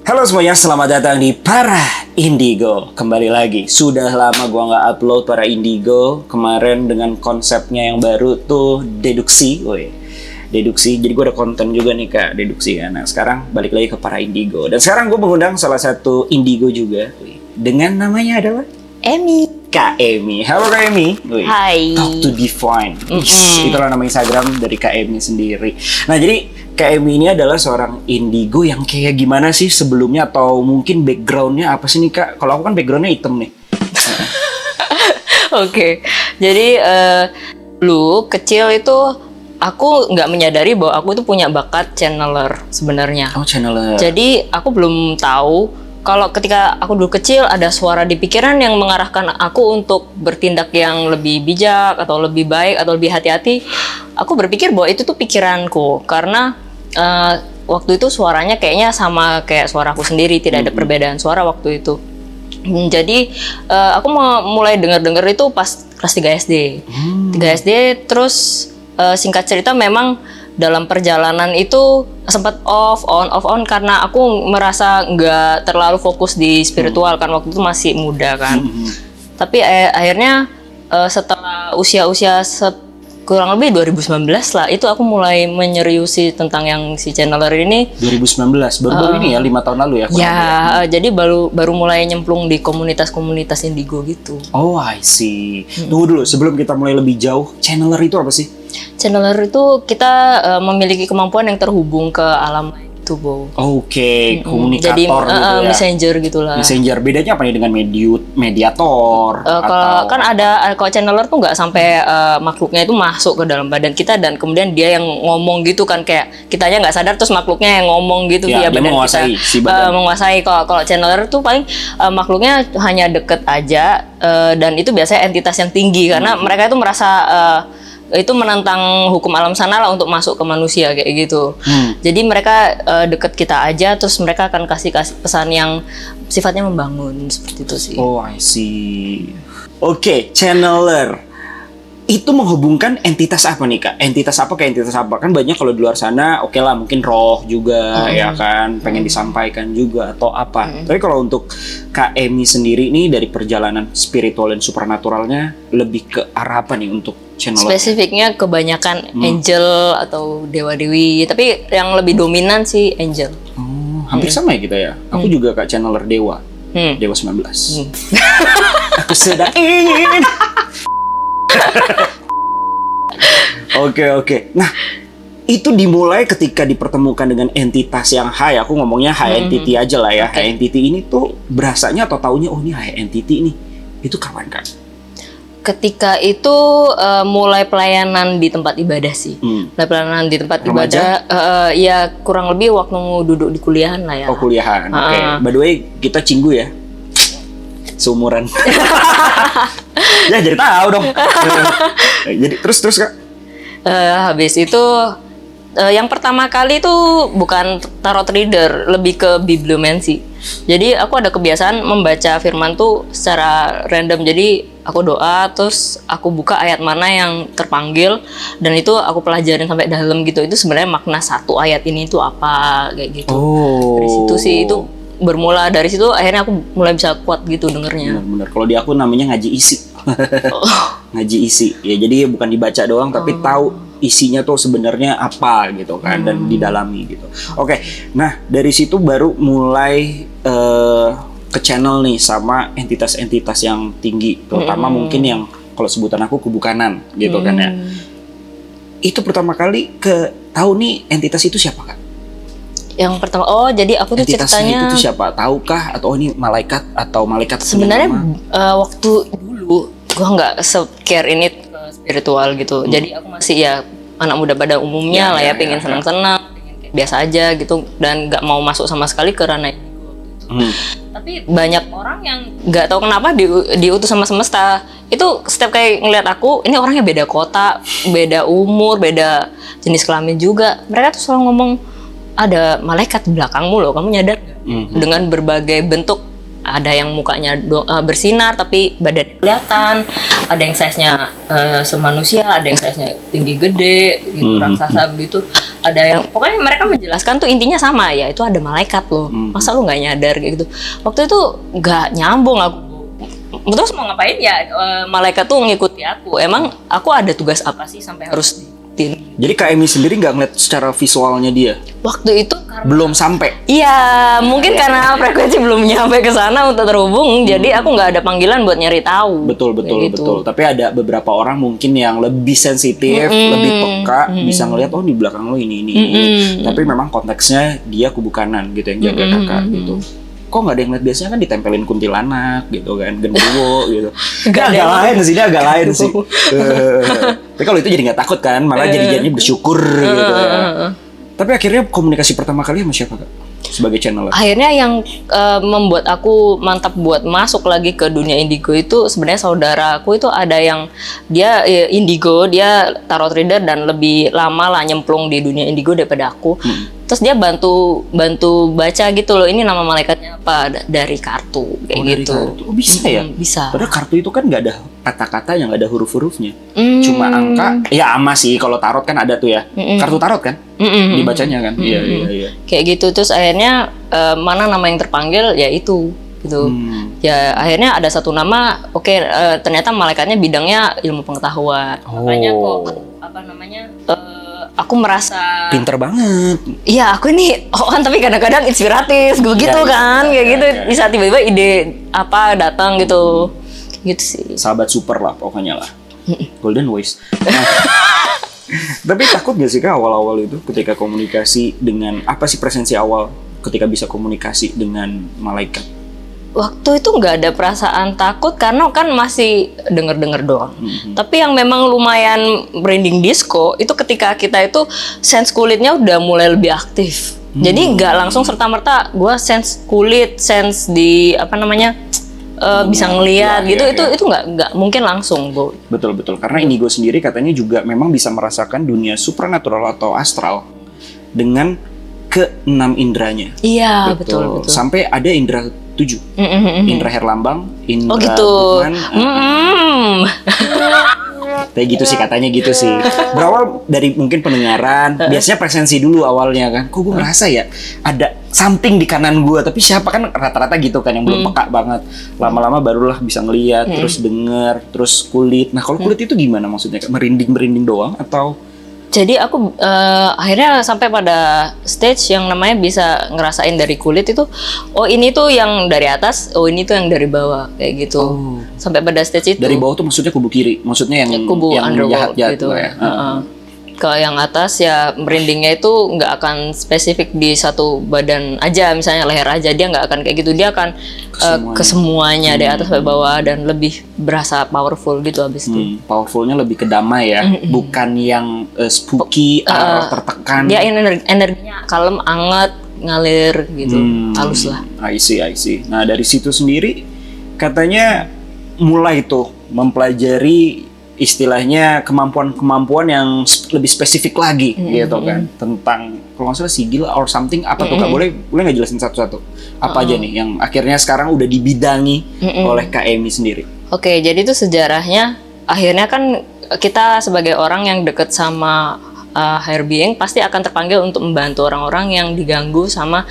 Halo semuanya, selamat datang di Para Indigo. Kembali lagi, sudah lama gua nggak upload Para Indigo. Kemarin dengan konsepnya yang baru tuh deduksi, deduksi. Jadi gua ada konten juga nih Kak, deduksi kan. Nah sekarang balik lagi ke Para Indigo. Dan sekarang gua mengundang salah satu Indigo juga, dengan namanya adalah Emi. Kak Emi. Halo Kak Emi. Hai. Talk to Define. Itulah nama Instagram dari Kak Emi sendiri. Nah jadi Kak Emi ini adalah seorang indigo yang kayak gimana sih sebelumnya, atau mungkin backgroundnya apa sih nih Kak? Kalau aku kan backgroundnya hitam nih. Oke. Jadi dulu kecil itu aku nggak menyadari bahwa aku tuh punya bakat channeler sebenarnya. Oh, channeler. Jadi aku belum tahu kalau ketika aku dulu kecil ada suara di pikiran yang mengarahkan aku untuk bertindak yang lebih bijak atau lebih baik atau lebih hati-hati. Aku berpikir bahwa itu tuh pikiranku karena waktu itu suaranya kayaknya sama kayak suaraku sendiri, tidak ada perbedaan suara waktu itu. Jadi aku mulai dengar-dengar itu pas kelas 3 SD. 3 SD terus singkat cerita memang dalam perjalanan itu sempat off on karena aku merasa nggak terlalu fokus di spiritual kan waktu itu masih muda kan. Tapi akhirnya setelah usia-usia kurang lebih 2019 lah, itu aku mulai menyeriusi tentang yang si channeler ini. 2019, baru-baru ini ya, 5 tahun lalu ya? Jadi baru mulai nyemplung di komunitas-komunitas indigo gitu. Oh, I see. Tunggu dulu, sebelum kita mulai lebih jauh, channeler itu apa sih? Channeler itu kita memiliki kemampuan yang terhubung ke alam itu, Bo. Oke, komunikator Jadi gitu ya. messenger gitulah. Messenger, bedanya apa nih dengan mediator? Kalau kan kalau channeler tuh nggak sampai makhluknya itu masuk ke dalam badan kita dan kemudian dia yang ngomong gitu kan, kayak kitanya nggak sadar terus makhluknya yang ngomong gitu via badan menguasai kita. si badan. Menguasai. Kalau channeler tuh paling makhluknya hanya deket aja dan itu biasanya entitas yang tinggi karena mereka itu merasa itu menantang hukum alam sana lah untuk masuk ke manusia kayak gitu. Jadi mereka deket kita aja, terus mereka akan kasih pesan yang sifatnya membangun seperti itu sih. Oh, I see. Oke, channeler itu menghubungkan entitas apa nih Kak? Entitas apa ke entitas apa? Kan banyak kalau di luar sana, oke lah mungkin roh juga ya kan, pengen disampaikan juga atau apa. Tapi kalau untuk Kak Emi sendiri nih dari perjalanan spiritual dan supernaturalnya lebih ke arah apa nih untuk channeler? Spesifiknya kebanyakan angel atau dewa-dewi, tapi yang lebih dominan sih angel. Hampir sama ya kita ya. Aku juga Kak channeler dewa. Dewa 19. Aku sedang ingin. Oke. Nah, itu dimulai ketika dipertemukan dengan entitas yang high. Aku ngomongnya high entity aja lah ya. High entity ini tuh berasanya atau taunya, oh ini high entity nih. Itu kapan Kak? Ketika itu mulai pelayanan di tempat ibadah sih. Mulai pelayanan di tempat ibadah. Ya kurang lebih waktu duduk di kuliahan lah ya. Oh, kuliahan. Oke. By the way, kita cinggu ya. Seumuran. Ya jadi tahu dong. Jadi terus Kak. Habis itu yang pertama kali itu bukan tarot reader, lebih ke bibliomancy. Jadi aku ada kebiasaan membaca firman tuh secara random. Jadi aku doa terus aku buka ayat mana yang terpanggil dan itu aku pelajarin sampai dalam gitu. Itu sebenarnya makna satu ayat ini itu apa kayak gitu. Dari situ sih itu bermula, dari situ akhirnya aku mulai bisa kuat gitu dengernya. Bener. Kalau di aku namanya ngaji isi. Ngaji isi. Ya jadi bukan dibaca doang tapi tahu isinya tuh sebenarnya apa gitu kan, dan didalami gitu. Oke. Nah, dari situ baru mulai ke channel nih sama entitas-entitas yang tinggi, terutama mungkin yang kalau sebutan aku kebukanan gitu kan ya. Itu pertama kali tahu nih entitas itu siapa Kak? Yang pertama, jadi aku tuh ceritanya itu siapa? Tahukah? Atau ini malaikat atau malaikat? Sebenarnya waktu dulu gua nggak se-care ini spiritual gitu. Jadi aku masih ya anak muda pada umumnya lah ya, pengen senang-senang, pengen biasa aja gitu dan nggak mau masuk sama sekali ke ranah indigo. Tapi banyak orang yang nggak tahu kenapa diutus sama semesta. Itu setiap kayak ngeliat aku, ini orangnya beda kota, beda umur, beda jenis kelamin juga. Mereka tuh selalu ngomong, ada malaikat di belakangmu loh, kamu nyadar? Dengan berbagai bentuk. Ada yang mukanya bersinar tapi badan kelihatan, ada yang size-nya semanusia, ada yang size-nya tinggi gede, gitu, raksasa begitu. ada yang pokoknya mereka menjelaskan tuh intinya sama ya, itu ada malaikat loh. Masa lu nggak nyadar kayak gitu. Waktu itu nggak nyambung aku. Terus mau ngapain ya, malaikat tuh ngikuti aku. Emang aku ada tugas apa sih sampai harus Jadi Kak Emi sendiri nggak ngeliat secara visualnya dia? waktu itu karena Belum sampai? iya, mungkin karena frekuensi belum nyampe ke sana untuk terhubung, jadi aku nggak ada panggilan buat nyari tahu. Betul, Kayak gitu. betul. Tapi ada beberapa orang mungkin yang lebih sensitif, lebih peka, bisa ngelihat oh di belakang lo ini. Tapi memang konteksnya dia kubu kanan gitu yang jaga kakak gitu. Kok nggak ada yang lihat, biasanya kan ditempelin kuntilanak gitu kan, genderuwo gitu. Nggak ada. Agak lain sih, agak lain sih. Tapi kalau itu jadi nggak takut kan, malah jadinya bersyukur gitu ya. Tapi akhirnya komunikasi pertama kali sama siapa Kak? Sebagai channel? Akhirnya yang membuat aku mantap buat masuk lagi ke dunia indigo itu sebenarnya saudara aku itu ada yang dia indigo, dia tarot reader dan lebih lama lah nyemplung di dunia indigo daripada aku. Terus dia bantu baca gitu loh, ini nama malaikatnya apa dari kartu kayak dari gitu. kartu. Oh, bisa ya? Bisa. Padahal kartu itu kan nggak ada kata-kata, yang nggak ada huruf-hurufnya. Cuma angka. Ya ama sih, kalau tarot kan ada tuh ya. Kartu tarot kan? Dibacanya kan? Iya. Kayak gitu. Terus akhirnya mana nama yang terpanggil ya itu gitu. Ya akhirnya ada satu nama, ternyata malaikatnya bidangnya ilmu pengetahuan. Makanya kok apa namanya? Aku merasa Pinter banget. iya aku ini tapi kadang-kadang inspiratif begitu kan, kayak gitu. Bisa tiba-tiba ide apa datang gitu sih. Sahabat super lah pokoknya lah. Golden Voice. Tapi takut gak sih Kak awal-awal itu ketika komunikasi dengan, apa sih presensi awal ketika bisa komunikasi dengan malaikat? Waktu itu nggak ada perasaan takut karena kan masih denger-denger doang. Tapi yang memang lumayan merinding disco itu ketika kita itu sense kulitnya udah mulai lebih aktif. Jadi nggak langsung serta-merta gue sense kulit, sense di apa namanya bisa ngelihat gitu. Itu nggak mungkin langsung, Bu. Betul. Karena indigo sendiri katanya juga memang bisa merasakan dunia supranatural atau astral dengan ke-6 indranya. Iya, betul. Sampai ada indra 7. Indra Herlambang, Indra gitu. Bukman. Kayak gitu sih katanya gitu sih. Berawal dari mungkin pendengaran, biasanya presensi dulu awalnya kan. Kok gue ngerasa ya ada something di kanan gue, tapi siapa kan rata-rata gitu kan yang belum peka banget. Lama-lama barulah bisa ngelihat, terus denger, terus kulit. Nah, kalau kulit itu gimana maksudnya? Merinding-merinding doang atau? Jadi aku akhirnya sampai pada stage yang namanya bisa ngerasain dari kulit itu, oh ini tuh yang dari atas, oh ini tuh yang dari bawah kayak gitu. Sampai pada stage itu. Dari bawah tuh maksudnya kubu kiri, maksudnya yang kubu yang underworld jahat gitu. ya. Ke yang atas ya merindingnya itu nggak akan spesifik di satu badan aja, misalnya leher aja, dia nggak akan kayak gitu, dia akan ke semuanya dari atas sampai bawah dan lebih berasa powerful gitu habis itu. Powerfulnya lebih ke damai ya, bukan yang spooky atau tertekan. Dia energinya kalem, anget, ngalir gitu, halus lah. I see. Nah dari situ sendiri katanya mulai tuh mempelajari istilahnya kemampuan-kemampuan yang lebih spesifik lagi gitu kan, tentang kalau nggak salah sigil or something apa tuh Kak, boleh nggak jelasin satu-satu apa aja nih yang akhirnya sekarang udah dibidangi oleh Kak Emi sendiri? Oke, jadi itu sejarahnya akhirnya kan kita sebagai orang yang deket sama higher being pasti akan terpanggil untuk membantu orang-orang yang diganggu sama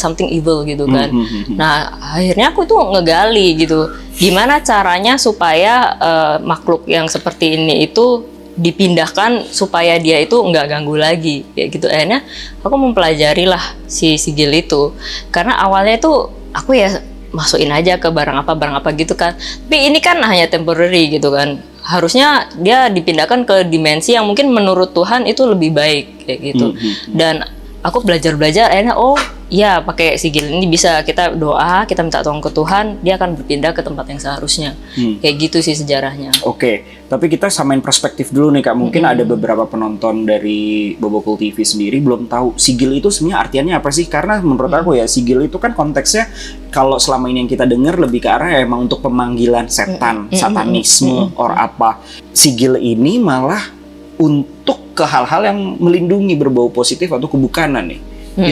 something evil gitu kan. Nah akhirnya aku tuh ngegali gitu, gimana caranya supaya makhluk yang seperti ini itu dipindahkan supaya dia itu nggak ganggu lagi kayak gitu. Akhirnya aku mempelajari lah si sigil itu, karena awalnya itu aku ya masukin aja ke barang apa gitu kan, tapi ini kan hanya temporary gitu kan. Harusnya dia dipindahkan ke dimensi yang mungkin menurut Tuhan itu lebih baik kayak gitu. Dan aku belajar akhirnya oh iya pakai sigil ini bisa kita doa, kita minta tolong ke Tuhan, dia akan berpindah ke tempat yang seharusnya. Kayak gitu sih sejarahnya. Oke, tapi kita samain perspektif dulu nih Kak. Mungkin ada beberapa penonton dari Bobokul TV sendiri belum tahu sigil itu sebenarnya artiannya apa sih? Karena menurut aku ya sigil itu kan konteksnya kalau selama ini yang kita dengar lebih ke arah emang untuk pemanggilan setan, satanisme, or apa. Sigil ini malah untuk ke hal-hal yang melindungi berbau positif atau kebukanan nih.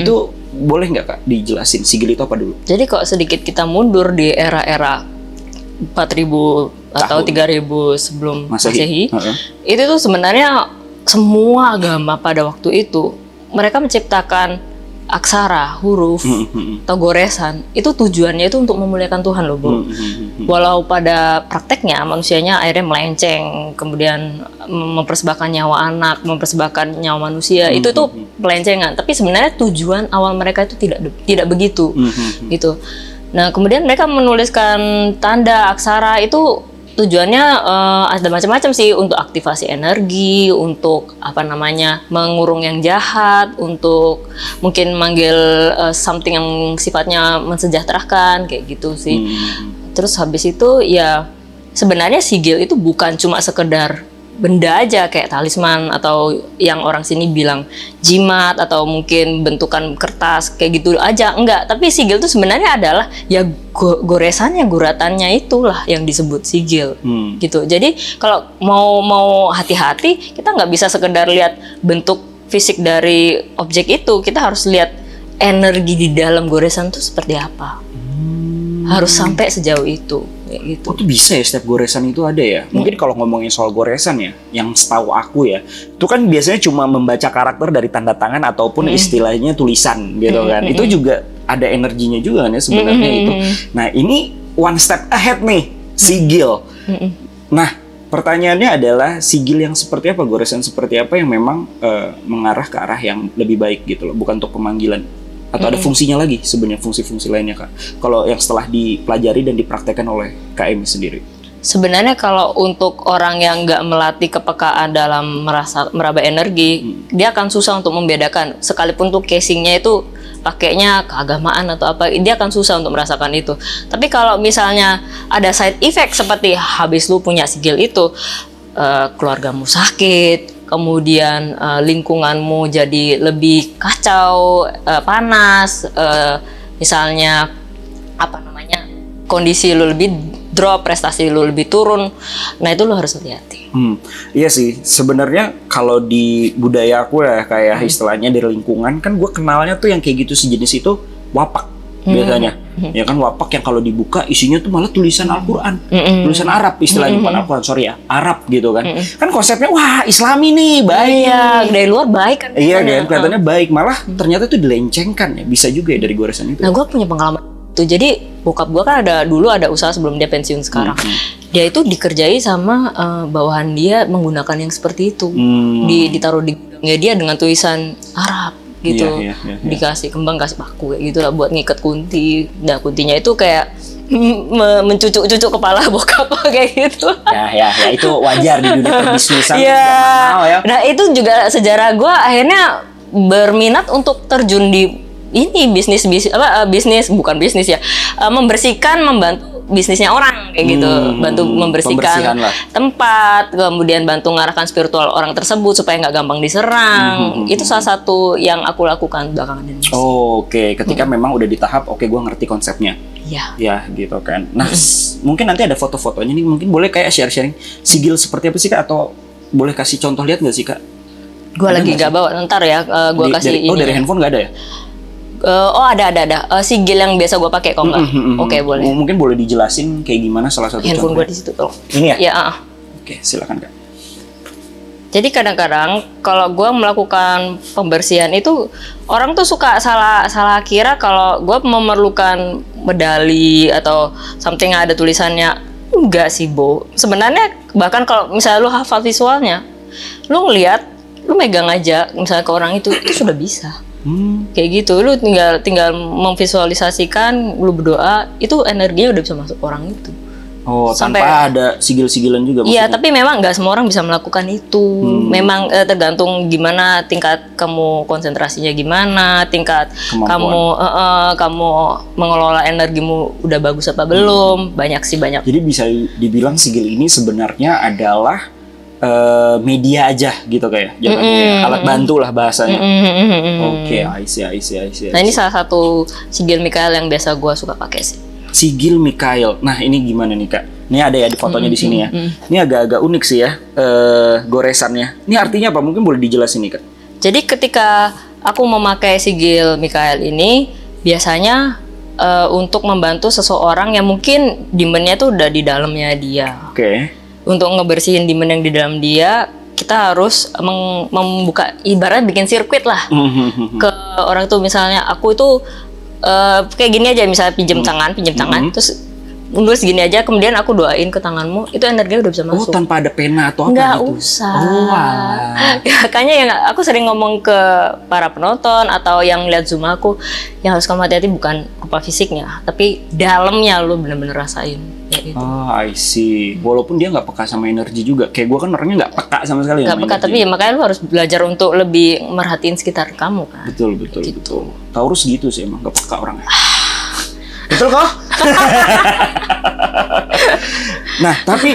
Itu boleh nggak Kak dijelasin sigil itu apa dulu? Jadi kok sedikit kita mundur di era-era 4000 atau 3000 sebelum Masehi, itu tuh sebenarnya semua agama pada waktu itu mereka menciptakan aksara, huruf, atau goresan, itu tujuannya itu untuk memuliakan Tuhan loh, Bo. Walau pada prakteknya manusianya akhirnya melenceng, kemudian mempersembahkan nyawa anak, mempersembahkan nyawa manusia, itu tuh pelencengan. Tapi sebenarnya tujuan awal mereka itu tidak begitu, gitu. Nah, kemudian mereka menuliskan tanda aksara itu tujuannya ada macam-macam sih, untuk aktivasi energi, untuk mengurung yang jahat, untuk mungkin manggil something yang sifatnya mensejahterakan kayak gitu sih. Terus habis itu ya sebenarnya sigil itu bukan cuma sekedar benda aja kayak talisman atau yang orang sini bilang jimat atau mungkin bentukan kertas kayak gitu aja, enggak. Tapi sigil itu sebenarnya adalah ya goresannya, guratannya itulah yang disebut sigil, gitu. Jadi kalau mau hati-hati, kita nggak bisa sekedar lihat bentuk fisik dari objek itu, kita harus lihat energi di dalam goresan itu seperti apa. Harus sampai sejauh itu. Gitu. Oh, tuh bisa ya, setiap goresan itu ada ya. Mungkin kalau ngomongin soal goresan ya, yang setahu aku ya, itu kan biasanya cuma membaca karakter dari tanda tangan ataupun istilahnya tulisan gitu kan. Itu juga ada energinya juga kan ya sebenarnya itu. Nah, ini one step ahead nih, sigil. Nah, pertanyaannya adalah sigil yang seperti apa, goresan seperti apa yang memang mengarah ke arah yang lebih baik gitu loh, bukan untuk pemanggilan. Atau ada fungsinya lagi sebenarnya, fungsi-fungsi lainnya Kak, kalau yang setelah dipelajari dan dipraktekkan oleh Kak Emi sendiri? Sebenarnya kalau untuk orang yang nggak melatih kepekaan dalam meraba energi, dia akan susah untuk membedakan. Sekalipun tuh casingnya itu pakainya keagamaan atau apa, dia akan susah untuk merasakan itu. Tapi kalau misalnya ada side effect seperti habis lu punya sigil itu, keluargamu sakit, kemudian lingkunganmu jadi lebih kacau, panas, misalnya kondisi lu lebih drop, prestasi lu lebih turun, nah itu lu harus hati-hati. Iya sih, sebenarnya kalau di budaya aku ya kayak istilahnya dari lingkungan kan, gue kenalnya tuh yang kayak gitu sejenis itu wapak biasanya. Ya kan, wapak yang kalau dibuka isinya tuh malah tulisan Al-Quran, tulisan Arab istilahnya, bukan Al-Quran, sorry ya, Arab gitu kan. Kan konsepnya wah Islami nih, baik. Iya, dari luar baik kan. Iya kan, kelihatannya baik, malah ternyata tuh dilencengkan ya, bisa juga ya dari goresan itu. Nah, gue punya pengalaman itu. Jadi bokap gue kan dulu ada usaha sebelum dia pensiun sekarang. Dia itu dikerjai sama bawahan dia menggunakan yang seperti itu. Ditaruh di gudangnya dia dengan tulisan Arab gitu. Iya. Dikasih kembang, kasih paku kayak gitu lah buat ngikat kunti. Nah, kuntinya itu kayak mencucuk-cucuk kepala bokap kayak gitu. Ya itu wajar di dunia perbisnisan. Ya. Nah, itu juga sejarah gue akhirnya berminat untuk terjun di ini bisnis bukan bisnis ya, membantu bisnisnya orang kayak gitu, bantu membersihkan tempat, kemudian bantu mengarahkan spiritual orang tersebut supaya nggak gampang diserang. Itu salah satu yang aku lakukan belakangan ini. Oke. Ketika memang udah di tahap gue ngerti konsepnya. Iya. Ya gitu kan. Nah, mungkin nanti ada foto-fotonya nih, mungkin boleh kayak sharing sigil seperti apa sih Kak, atau boleh kasih contoh lihat nggak sih Kak? Gue lagi nggak bawa, ntar ya gue kasih ini. Dari handphone nggak ada ya? Ada. Sigil yang biasa gue pakai kok nggak? Oke, boleh. Mungkin boleh dijelasin kayak gimana salah satu handphone contohnya? Gue di situ tuh. Ini ya? Iya. Oke, silakan Kak. Jadi kadang-kadang kalau gue melakukan pembersihan itu, orang tuh suka salah kira kalau gue memerlukan medali atau something yang ada tulisannya. Enggak sih, Bo. Sebenarnya bahkan kalau misalnya lu hafal visualnya, lu ngeliat, lu megang aja misalnya ke orang itu sudah bisa. Kayak gitu, lu tinggal memvisualisasikan, lu berdoa, itu energinya udah bisa masuk orang itu. Tanpa ada sigil-sigilan juga maksudnya? Iya, tapi memang nggak semua orang bisa melakukan itu. Memang tergantung gimana tingkat kamu konsentrasinya, gimana tingkat kamu mengelola energimu udah bagus apa belum. Banyak. Jadi bisa dibilang sigil ini sebenarnya adalah media aja gitu kayak alat bantu lah bahasanya. Oke, I see. Nah, ini salah satu sigil Mikael yang biasa gue suka pakai sih. Sigil Mikael. Nah, ini gimana nih Kak? Ini ada ya di fotonya di sini ya. Ini agak-agak unik sih ya, goresannya. Ini artinya apa? Mungkin boleh dijelasin nih Kak. Jadi ketika aku memakai sigil Mikael ini, biasanya untuk membantu seseorang yang mungkin demon-nya tuh udah di dalamnya dia. Oke. Untuk ngebersihin demon yang di dalam dia, kita harus membuka, ibarat bikin sirkuit lah ke orang tuh. Misalnya aku itu kayak gini aja, misalnya pinjam tangan, terus nulis gini aja, kemudian aku doain ke tanganmu, itu energinya udah bisa masuk. Tanpa ada pena atau apa nggak gitu? usah. Ya, Makanya yang aku sering ngomong ke para penonton atau yang lihat Zoom aku, yang harus kamu hati-hati bukan rupa fisiknya, tapi dalamnya lu bener-bener rasain. Ya gitu. I see. Walaupun dia nggak peka sama energi juga. Kayak gue kan orangnya nggak peka sama sekali. Nggak peka, tapi ya makanya lu harus belajar untuk lebih merhatiin sekitar kamu kan. Betul. Taurus gitu sih emang, nggak peka orangnya. Betul kok? Nah, tapi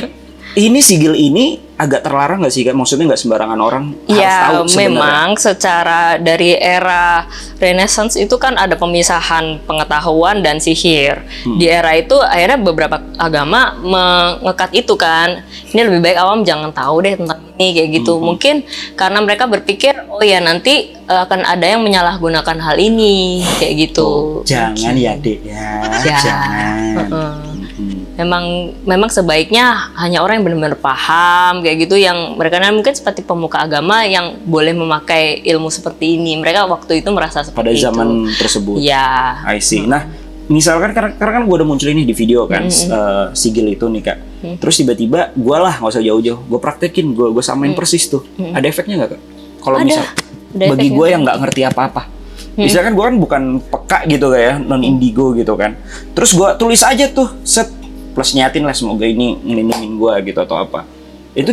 ini sigil ini agak terlarang nggak sih, Kak? Maksudnya nggak sembarangan orang harus tahu sebenarnya. Memang secara dari era Renaissance itu kan ada pemisahan pengetahuan dan sihir. Di era itu akhirnya beberapa agama mengekat itu kan. Ini lebih baik awam jangan tahu deh tentang ini kayak gitu. Mungkin karena mereka berpikir, oh ya nanti akan ada yang menyalahgunakan hal ini kayak gitu. Jangan ya, Dek ya. Jangan. Memang sebaiknya hanya orang yang benar-benar paham kayak gitu, yang mereka mungkin seperti pemuka agama yang boleh memakai ilmu seperti ini. Mereka waktu itu merasa seperti itu. Pada zaman tersebut. Ya. I see. Nah, misalkan karena kan gue udah muncul ini di video kan, sigil itu nih, Kak. Terus tiba-tiba gue lah, nggak usah jauh-jauh, gue praktekin, gue samain persis tuh. Ada efeknya nggak, Kak? Kalau misal bagi gue yang nggak ngerti apa-apa. Misalkan gue kan bukan peka gitu kayak non indigo gitu kan. Terus gue tulis aja tuh, set, plus nyatin lah semoga ini ngelindungin gue gitu atau apa. Itu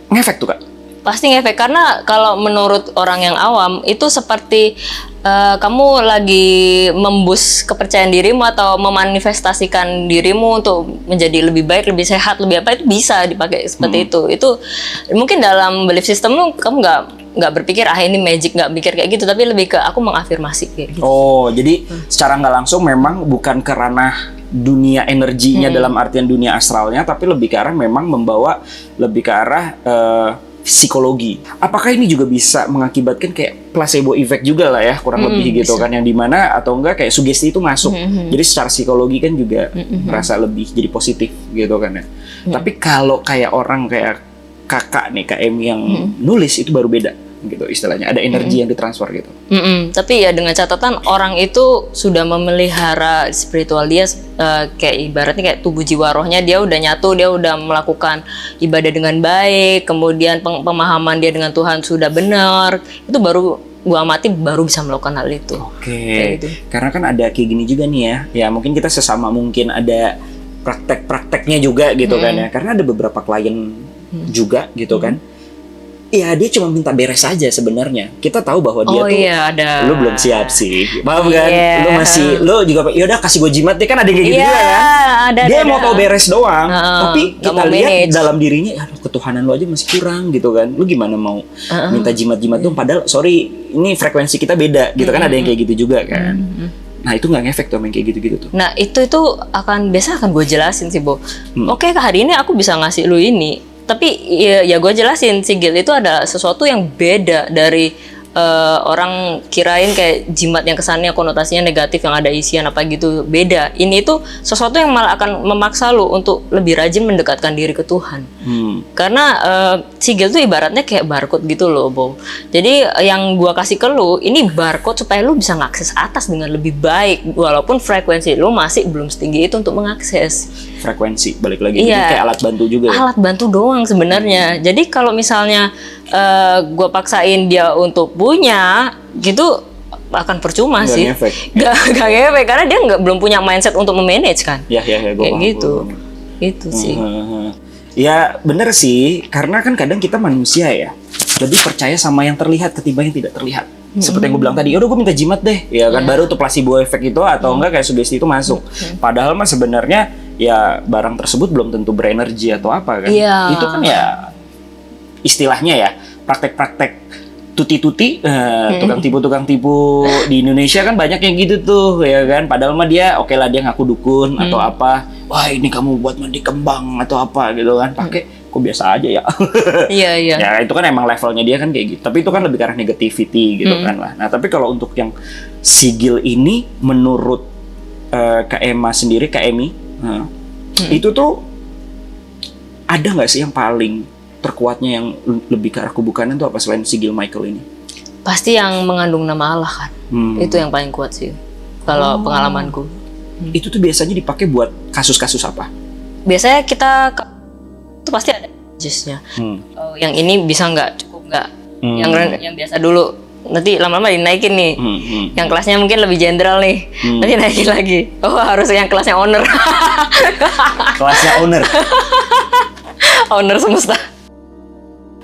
ngefek tuh, Kak? Pasti ngefek, karena kalau menurut orang yang awam itu seperti kamu lagi memboost kepercayaan dirimu atau memanifestasikan dirimu untuk menjadi lebih baik, lebih sehat, lebih apa, itu bisa dipakai seperti itu. Itu mungkin dalam belief system lu kamu nggak berpikir ini magic, nggak mikir kayak gitu, tapi lebih ke aku mengafirmasi kayak gitu. Oh, jadi secara nggak langsung memang bukan ke ranah dunia energinya dalam artian dunia astralnya, tapi lebih ke arah memang membawa lebih ke arah psikologi. Apakah ini juga bisa mengakibatkan kayak placebo effect juga lah ya, kurang lebih gitu bisa. Kan, yang dimana atau enggak kayak sugesti itu masuk. Jadi secara psikologi kan juga merasa lebih jadi positif gitu kan ya. Tapi kalau kayak orang kayak kakak nih, Kak Emi yang nulis, itu baru beda gitu istilahnya, ada energi yang ditransfer gitu. Tapi ya dengan catatan orang itu sudah memelihara spiritual dia, kayak ibaratnya kayak tubuh jiwa rohnya dia udah nyatu, dia udah melakukan ibadah dengan baik, kemudian pemahaman dia dengan Tuhan sudah benar, itu baru gua amati baru bisa melakukan hal itu. Oke. Gitu. Karena kan ada kayak gini juga nih ya mungkin kita sesama mungkin ada praktek-prakteknya juga gitu kan ya, karena ada beberapa klien juga gitu kan. Ya dia cuma minta beres aja sebenarnya. Kita tahu bahwa dia ada. Lu belum siap sih. Paham kan? Lu juga yaudah kasih gue jimat deh, kan ada yang kayak gitu juga kan. Dia mau tahu beres doang. Tapi kita lihat dalam dirinya, ketuhanan lu aja masih kurang gitu kan. Lu gimana mau minta jimat-jimat dong, padahal sorry ini frekuensi kita beda gitu kan, ada yang kayak gitu juga kan. Nah itu nggak ngefek tuh yang kayak gitu-gitu tuh. Nah itu akan gue jelasin sih, Bo. Oke, hari ini aku bisa ngasih lu ini. Tapi ya gue jelasin, sigil itu ada sesuatu yang beda dari orang kirain kayak jimat yang kesannya konotasinya negatif, yang ada isian apa gitu, beda. Ini tuh sesuatu yang malah akan memaksa lu untuk lebih rajin mendekatkan diri ke Tuhan. Karena sigil tuh ibaratnya kayak barcode gitu loh, Bo. Jadi yang gua kasih ke lu ini barcode supaya lu bisa ngakses atas dengan lebih baik, walaupun frekuensi lu masih belum setinggi itu untuk mengakses. Frekuensi balik lagi, jadi kayak alat bantu juga. Alat bantu doang sebenarnya. Jadi kalau misalnya gue paksain dia untuk punya gitu, akan percuma sih. Gak ngefek karena dia belum punya mindset untuk memanage kan. Ya, gue kayak gitu. Itu sih. Ya bener sih, karena kan kadang kita manusia ya lebih percaya sama yang terlihat ketimbang yang tidak terlihat. Seperti yang gue bilang tadi, udah gue minta jimat deh, ya kan, baru tuh placebo effect itu atau enggak kayak sugesti itu masuk. Padahal mah sebenarnya ya barang tersebut belum tentu berenergi atau apa kan. Itu kan ya istilahnya ya praktek-praktek tuti-tuti, tukang tipu di Indonesia kan banyak yang gitu tuh ya kan. Padahal mah dia oke lah, dia ngaku dukun atau apa, wah ini kamu buat mandi kembang atau apa gitu kan, pakai kok biasa aja ya. Iya. Ya itu kan emang levelnya dia kan kayak gitu. Tapi itu kan lebih ke arah negativity gitu kan lah. Nah tapi kalau untuk yang sigil ini menurut Kak Emma sendiri, Kak Emi, itu tuh ada nggak sih yang paling terkuatnya yang lebih ke arah kubu kanan itu apa selain sigil Michael ini? Pasti yang mengandung nama Allah kan. Itu yang paling kuat sih. Kalau pengalamanku. Itu tuh biasanya dipakai buat kasus-kasus apa? Biasanya kita itu pasti ada jusnya. Yang ini bisa nggak, cukup nggak. Yang biasa dulu. Nanti lama-lama dinaikin nih. Yang kelasnya mungkin lebih jenderal nih. Nanti naikin lagi. Oh, harus yang kelasnya owner. Kelasnya owner. Owner semesta.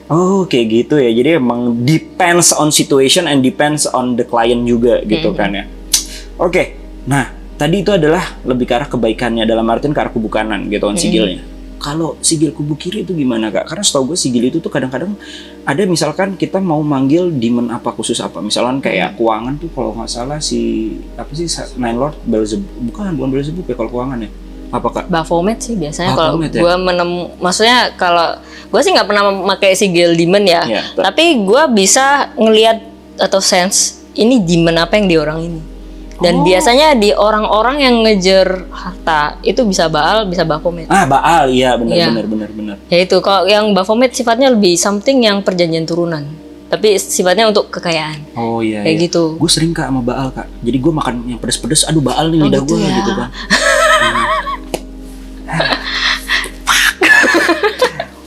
Oh, kayak gitu ya. Jadi emang depends on situation and depends on the client juga gitu kan ya. Oke. Nah, tadi itu adalah lebih ke arah kebaikannya, dalam artian ke arah kubu kanan gitu kan sigilnya. Kalau sigil kubu kiri itu gimana Kak? Karena setahu gue sigil itu tuh kadang-kadang ada, misalkan kita mau manggil demon apa khusus apa. Misalkan kayak keuangan tuh kalau nggak salah si apa sih Nine Lord Beelzebub, bukan Beelzebub ya kalau keuangan ya. Apa Kak? Baphomet sih biasanya kalau Baphomet, gue maksudnya kalau gue sih nggak pernah pakai sigil demon ya. Tapi gue bisa ngelihat atau sense ini demon apa yang di orang ini. Dan biasanya di orang-orang yang ngejar harta itu bisa Baal, bisa Baphomet. Baal, iya benar. Ya itu, kalau yang Baphomet sifatnya lebih something yang perjanjian turunan. Tapi sifatnya untuk kekayaan. Oh iya. Kayak gitu. Gue sering Kak sama Baal Kak. Jadi gue makan yang pedes-pedes, aduh Baal nih lidah gue gitu kan.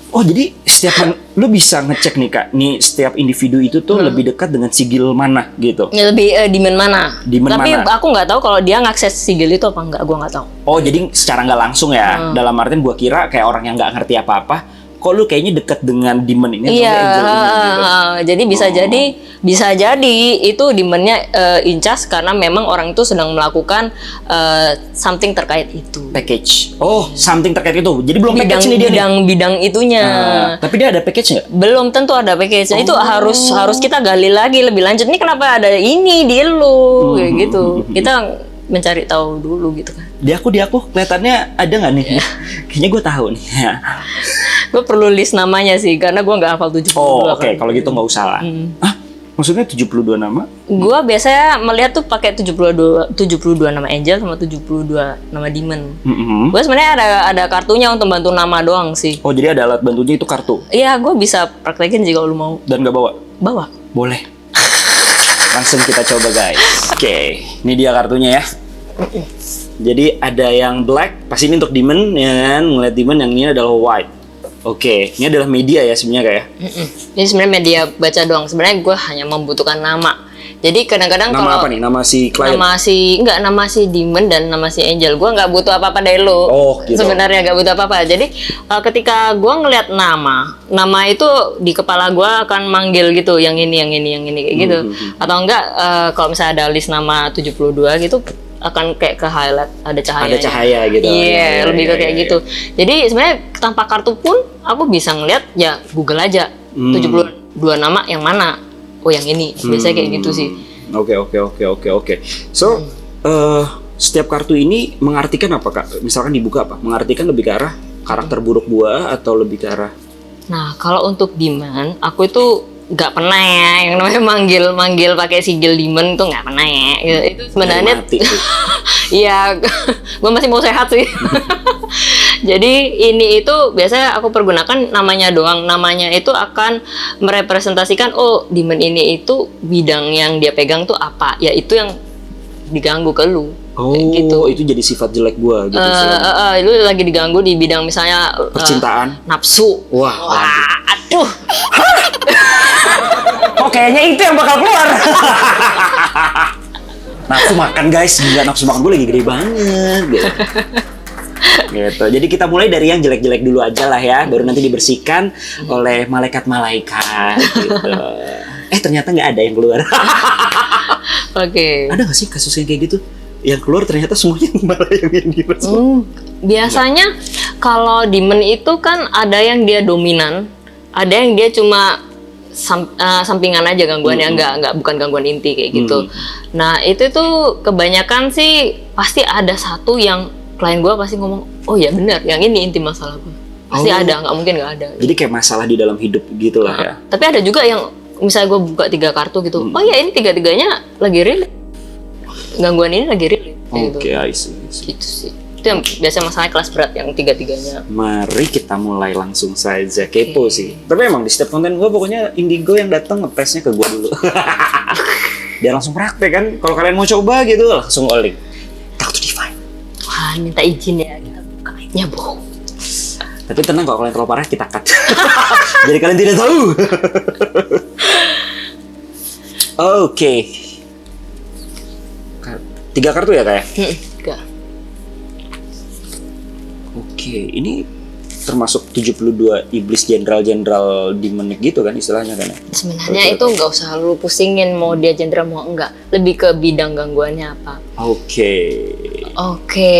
Oh jadi setiap lu bisa ngecek nih Kak, nih setiap individu itu tuh lebih dekat dengan sigil mana gitu? Ya, lebih demon mana? Demon tapi mana? Aku nggak tahu kalau dia ngakses sigil itu apa enggak, gue nggak tahu. Oh jadi secara nggak langsung ya? Dalam artian gue kira kayak orang yang nggak ngerti apa-apa. Kok lu kayaknya dekat dengan demon ini? Iya, angel ini, gitu. Jadi bisa jadi itu demonnya incas karena memang orang itu sedang melakukan something terkait itu. Package. Oh, something terkait itu. Jadi belum package nih dia nih. Bidang itunya. Tapi dia ada package nggak? Belum tentu ada package. Itu harus kita gali lagi lebih lanjut. Ini kenapa ada ini di lu kayak gitu. Kita mencari tahu dulu gitu kan. Di aku kelihatannya ada nggak nih? Kayaknya gue tahu nih. Gue perlu list namanya sih karena gue nggak hafal 72. Oke. Kalau gitu nggak usah lah. Maksudnya 72 nama? Gue biasanya melihat tuh pakai 72 nama angel sama 72 nama demon. Gue sebenarnya ada kartunya untuk bantu nama doang sih. Oh, jadi ada alat bantunya itu kartu? Iya, gue bisa praktekin sih kalau lu mau. Dan nggak bawa? Bawa. Boleh. Langsung kita coba guys. Oke, ini dia kartunya ya. Jadi ada yang black, pasti ini untuk demon ya kan, ngeliat demon, yang ini adalah white. Oke, ini adalah media ya sebenarnya kayak. Ini sebenarnya media baca doang. Sebenarnya gue hanya membutuhkan nama. Jadi kadang-kadang nama kalau apa nih? Nama si klien? Nama si demon dan nama si angel. Gue nggak butuh apa-apa dari lo. Oh, gitu. Sebenarnya nggak butuh apa-apa. Jadi ketika gue ngelihat nama itu di kepala gue akan manggil gitu, yang ini kayak gitu. Atau enggak kalau misalnya ada list nama 72 gitu, akan kayak ke highlight, ada cahaya. Ada cahaya gitu. Iya, lebih ke kayak gitu. Jadi sebenarnya tanpa kartu pun aku bisa ngeliat, ya Google aja 72 nama yang mana. Oh, yang ini. Biasanya kayak gitu sih. Oke. So, setiap kartu ini mengartikan apa Kak? Misalkan dibuka apa? Mengartikan lebih ke arah karakter buruk buah atau lebih ke arah? Nah, kalau untuk demon, aku itu nggak pernah ya yang namanya manggil pakai sigil demon tuh nggak pernah ya. Itu sebenarnya iya, gue masih mau sehat sih. Jadi ini itu biasanya aku pergunakan namanya doang. Namanya itu akan merepresentasikan demon ini itu bidang yang dia pegang tuh apa, ya itu yang diganggu ke lu. Oh, gitu. Itu jadi sifat jelek gua gitu. Lu lagi diganggu di bidang misalnya percintaan, nafsu. Wah, aduh. Kok kayaknya itu yang bakal keluar. Nafsu makan guys, gila, nafsu makan gue lagi gede banget gitu. Jadi kita mulai dari yang jelek-jelek dulu aja lah ya, baru nanti dibersihkan oleh malaikat-malaikat gitu. Ternyata nggak ada yang keluar. Oke. Ada nggak sih kasus yang kayak gitu? Yang keluar ternyata semuanya malah yang dibersih. Biasanya kalau demon itu kan ada yang dia dominan, ada yang dia cuma sampingan aja gangguannya, bukan gangguan inti kayak gitu. Nah itu tuh kebanyakan sih pasti ada satu yang klien gue pasti ngomong, oh ya benar, yang ini inti masalah gue. Pasti ada, nggak mungkin nggak ada. Jadi kayak masalah di dalam hidup gitulah ya. Tapi ada juga yang misalnya gue buka 3 kartu gitu, oh ya ini 3-3-nya lagi relate, gangguan ini lagi relate. Oke, I see. Gitu sih. Itu yang biasanya masalahnya kelas berat yang tiga-tiganya. Mari kita mulai langsung saja. Kepo sih. Tapi emang di setiap konten gue pokoknya Indigo yang datang ngetesnya ke gue dulu. Biar langsung praktek kan. Kalau kalian mau coba gitu langsung all in. Talk to Divine. Wah, minta izin ya kita buka mic-nya, Bu. Tapi tenang kalau kalian terlalu parah kita cut. Jadi kalian tidak tahu. Oke. 3 kartu ya kayak? Enggak. Oke, ini termasuk 72 iblis jenderal-jenderal demonic gitu kan istilahnya kan? Sebenarnya itu nggak usah lu pusingin mau dia jenderal mau enggak. Lebih ke bidang gangguannya apa. Oke. Oke,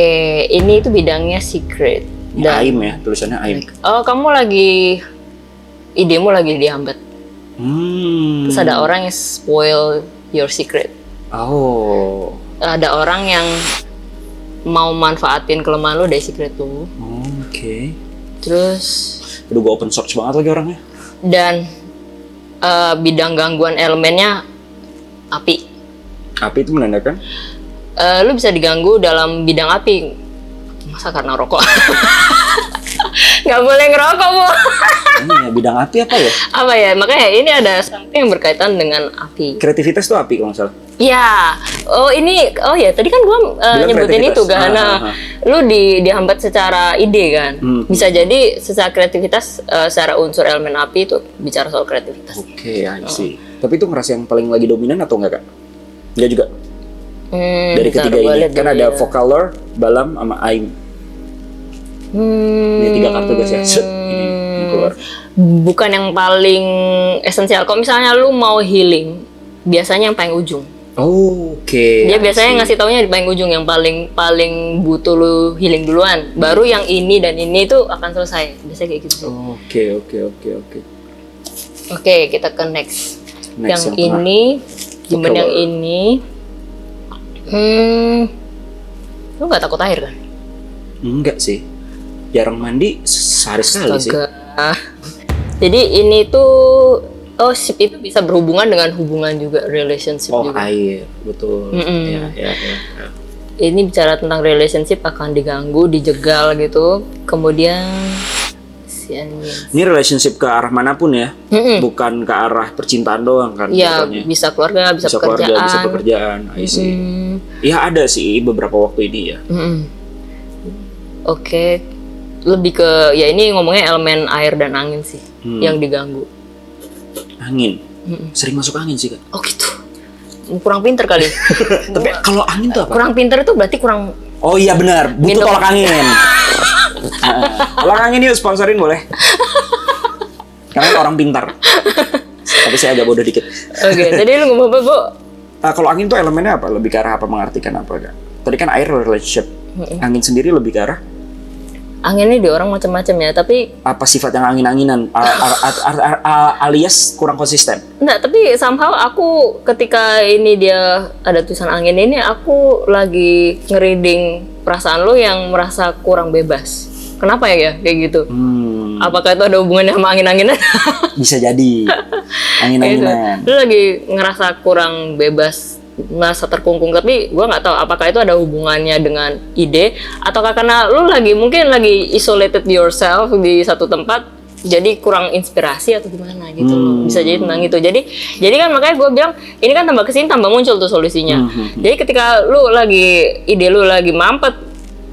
ini itu bidangnya secret. Ini Aim ya, tulisannya Aim. Oh, kamu lagi idemu lagi dihambat. Terus ada orang yang spoil your secret. Oh. Ada orang yang mau manfaatin kelemahan lu dari secret lu. Oke. Terus Aduh, gue open source banget lagi orangnya. dan bidang gangguan elemennya api. Api itu menandakan? Lu bisa diganggu dalam bidang api. Masa karena rokok? Nggak boleh ngerokok, Bu. Ini ya, bidang api apa ya? Apa ya? Makanya ini ada something yang berkaitan dengan api. Kreativitas tuh api kalau nggak salah. Ya, oh ya, tadi kan gua nyebutin kreativitas. itu kan. Lu dihambat secara ide kan. Bisa jadi secara kreativitas, secara unsur elemen api itu bicara soal kreativitas. Oke, I see. Tapi itu ngerasa yang paling lagi dominan atau enggak, Kak? Enggak juga. Dari Bentar, ketiga gua ini lihat kan dulu ada ya. Vocalor, Balam, sama Aim. Ini 3 kartu guys ya. Set, ini keluar. Bukan yang paling esensial. Kalau misalnya lu mau healing, biasanya yang paling ujung. Oke. Dia biasanya ngasih taunya di paling ujung, yang paling butuh lu healing duluan. Baru yang ini dan ini tuh akan selesai. Biasanya kayak gitu sih. Oke. Oke, kita ke next. Next Yang yang tengah. ini, gimana yang Vocalor. ini? Lu nggak takut air kan? Enggak sih. Jarang mandi sehari sekali sih. Astaga. Jadi ini tuh, ship itu bisa berhubungan dengan hubungan juga, relationship Oh, juga. air, betul. Ya. Ini bicara tentang relationship akan diganggu, dijegal gitu. Kemudian Ini relationship ke arah manapun ya, bukan ke arah percintaan doang kan? ya pokoknya. bisa keluarga, bisa pekerjaan. keluarga, bisa pekerjaan. I see. Ya ada sih beberapa waktu ini ya. Oke, lebih ke ya ini ngomongnya elemen air dan angin sih yang diganggu. Angin, sering masuk angin sih Kak. Oh gitu, kurang pinter kali. Tapi kalau angin tuh apa? Kurang pinter itu berarti kurang. Oh iya benar, butuh Minum. tolak angin. Tolak angin yuk sponsorin boleh. Karena orang pintar. Tapi saya agak bodoh dikit. Oke, tadi lu ngomong apa, Bu? Kalau angin tuh elemennya apa? Lebih ke arah apa, mengartikan apa Kak? Tadi kan air relationship. Angin sendiri lebih ke arah Angin ini di orang macam-macam ya, tapi apa sifat yang angin-anginan alias kurang konsisten. enggak, tapi somehow aku ketika ini dia ada tulisan angin ini, aku lagi ngereading perasaan lo yang merasa kurang bebas. Kenapa ya kayak gitu? Apakah itu ada hubungannya sama angin-anginan? Bisa jadi angin-anginan. Lu lagi ngerasa kurang bebas, merasa terkungkung, tapi gue nggak tahu apakah itu ada hubungannya dengan ide ataukah karena lu mungkin lagi isolated yourself di satu tempat jadi kurang inspirasi atau gimana gitu loh. Bisa jadi tentang itu. Jadi kan makanya gue bilang ini kan tambah kesini tambah muncul tuh solusinya. Jadi ketika ide lu lagi mampet,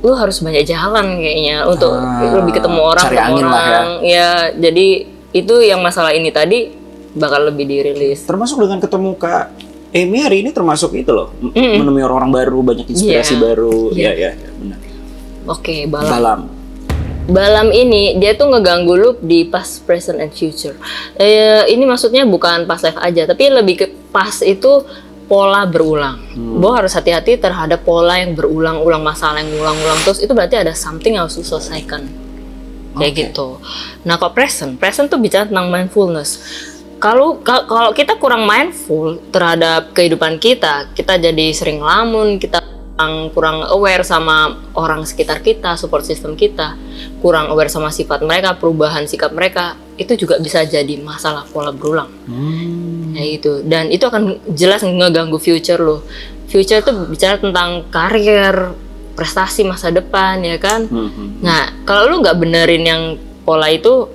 lu harus banyak jalan kayaknya untuk lebih ketemu orang, cari angin lah ya. Jadi itu yang masalah ini tadi bakal lebih dirilis. Termasuk dengan ketemu Kak Amy hari ini termasuk itu loh, menemui orang-orang baru, banyak inspirasi baru. Ya, benar. Oke, Balam ini dia tuh ngeganggu loop di past, present, and future. Ini maksudnya bukan past life aja, tapi lebih ke past itu pola berulang. Bo harus hati-hati terhadap pola yang berulang-ulang, masalah yang ulang-ulang terus. Itu berarti ada something yang harus diselesaikan. Kayak gitu. Nah, kok present tuh bicara tentang mindfulness. Kalau kita kurang mindful terhadap kehidupan kita jadi sering ngelamun, kita kurang aware sama orang sekitar kita, support system kita, kurang aware sama sifat mereka, perubahan sikap mereka, itu juga bisa jadi masalah pola berulang. Ya itu, dan itu akan jelas ngeganggu future lo. Future itu bicara tentang karir, prestasi masa depan ya kan. Mhm. Nah kalau lu nggak benerin yang pola itu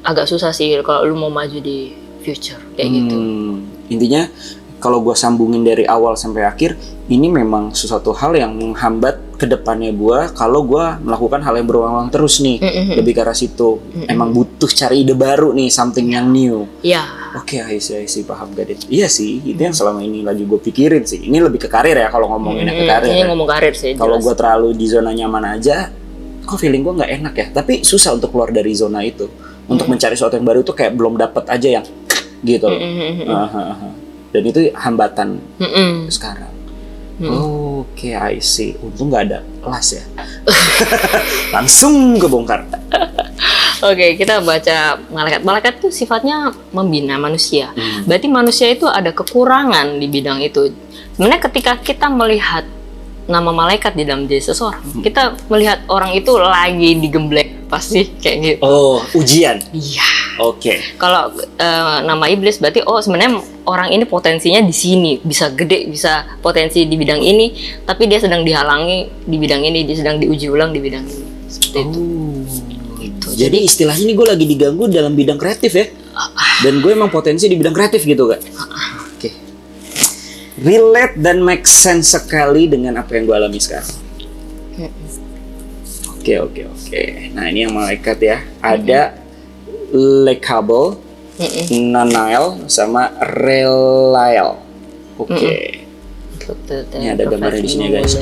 agak susah sih kalau lu mau maju di future kayak gitu. Intinya kalau gue sambungin dari awal sampai akhir, ini memang sesuatu hal yang menghambat kedepannya gue kalau gue melakukan hal yang berulang-ulang terus nih. Lebih ke arah situ. Emang butuh cari ide baru nih, something yang new. Iya. Oke, I see, paham gak, Dit? Iya sih, itu yang selama ini lagi gue pikirin sih. Ini lebih ke karir ya, kalau ngomongin ke karir. Ini Ya. ngomong karir sih. Kalau jelas. gue terlalu di zona nyaman aja, kok feeling gue nggak enak ya. Tapi susah untuk keluar dari zona itu. Untuk mencari sesuatu yang baru itu kayak belum dapet aja yang gitu loh. Dan itu hambatan sekarang. Oke, I see. Untung nggak ada las ya. Langsung kebongkar. Oke, kita baca malaikat. Malaikat itu sifatnya membina manusia. Berarti manusia itu ada kekurangan di bidang itu. Sebenarnya ketika kita melihat nama malaikat di dalam diri seseorang, kita melihat orang itu lagi digembleng, pasti kayak gitu. Oh, ujian. Iya. Oke. Kalau nama iblis berarti sebenarnya orang ini potensinya di sini, bisa gede, bisa potensi di bidang ini, tapi dia sedang dihalangi di bidang ini, dia sedang diuji ulang di bidang ini. Seperti itu. Gitu. Jadi istilahnya ini gue lagi diganggu dalam bidang kreatif ya. Dan gue emang potensi di bidang kreatif gitu kan. Oke. Relate dan make sense sekali dengan apa yang gue alami sekarang. Oke. Nah ini yang malaikat ya. Ada Lekabel, Nanael, sama Relael. Oke. Ini ada gambarnya di sini guys.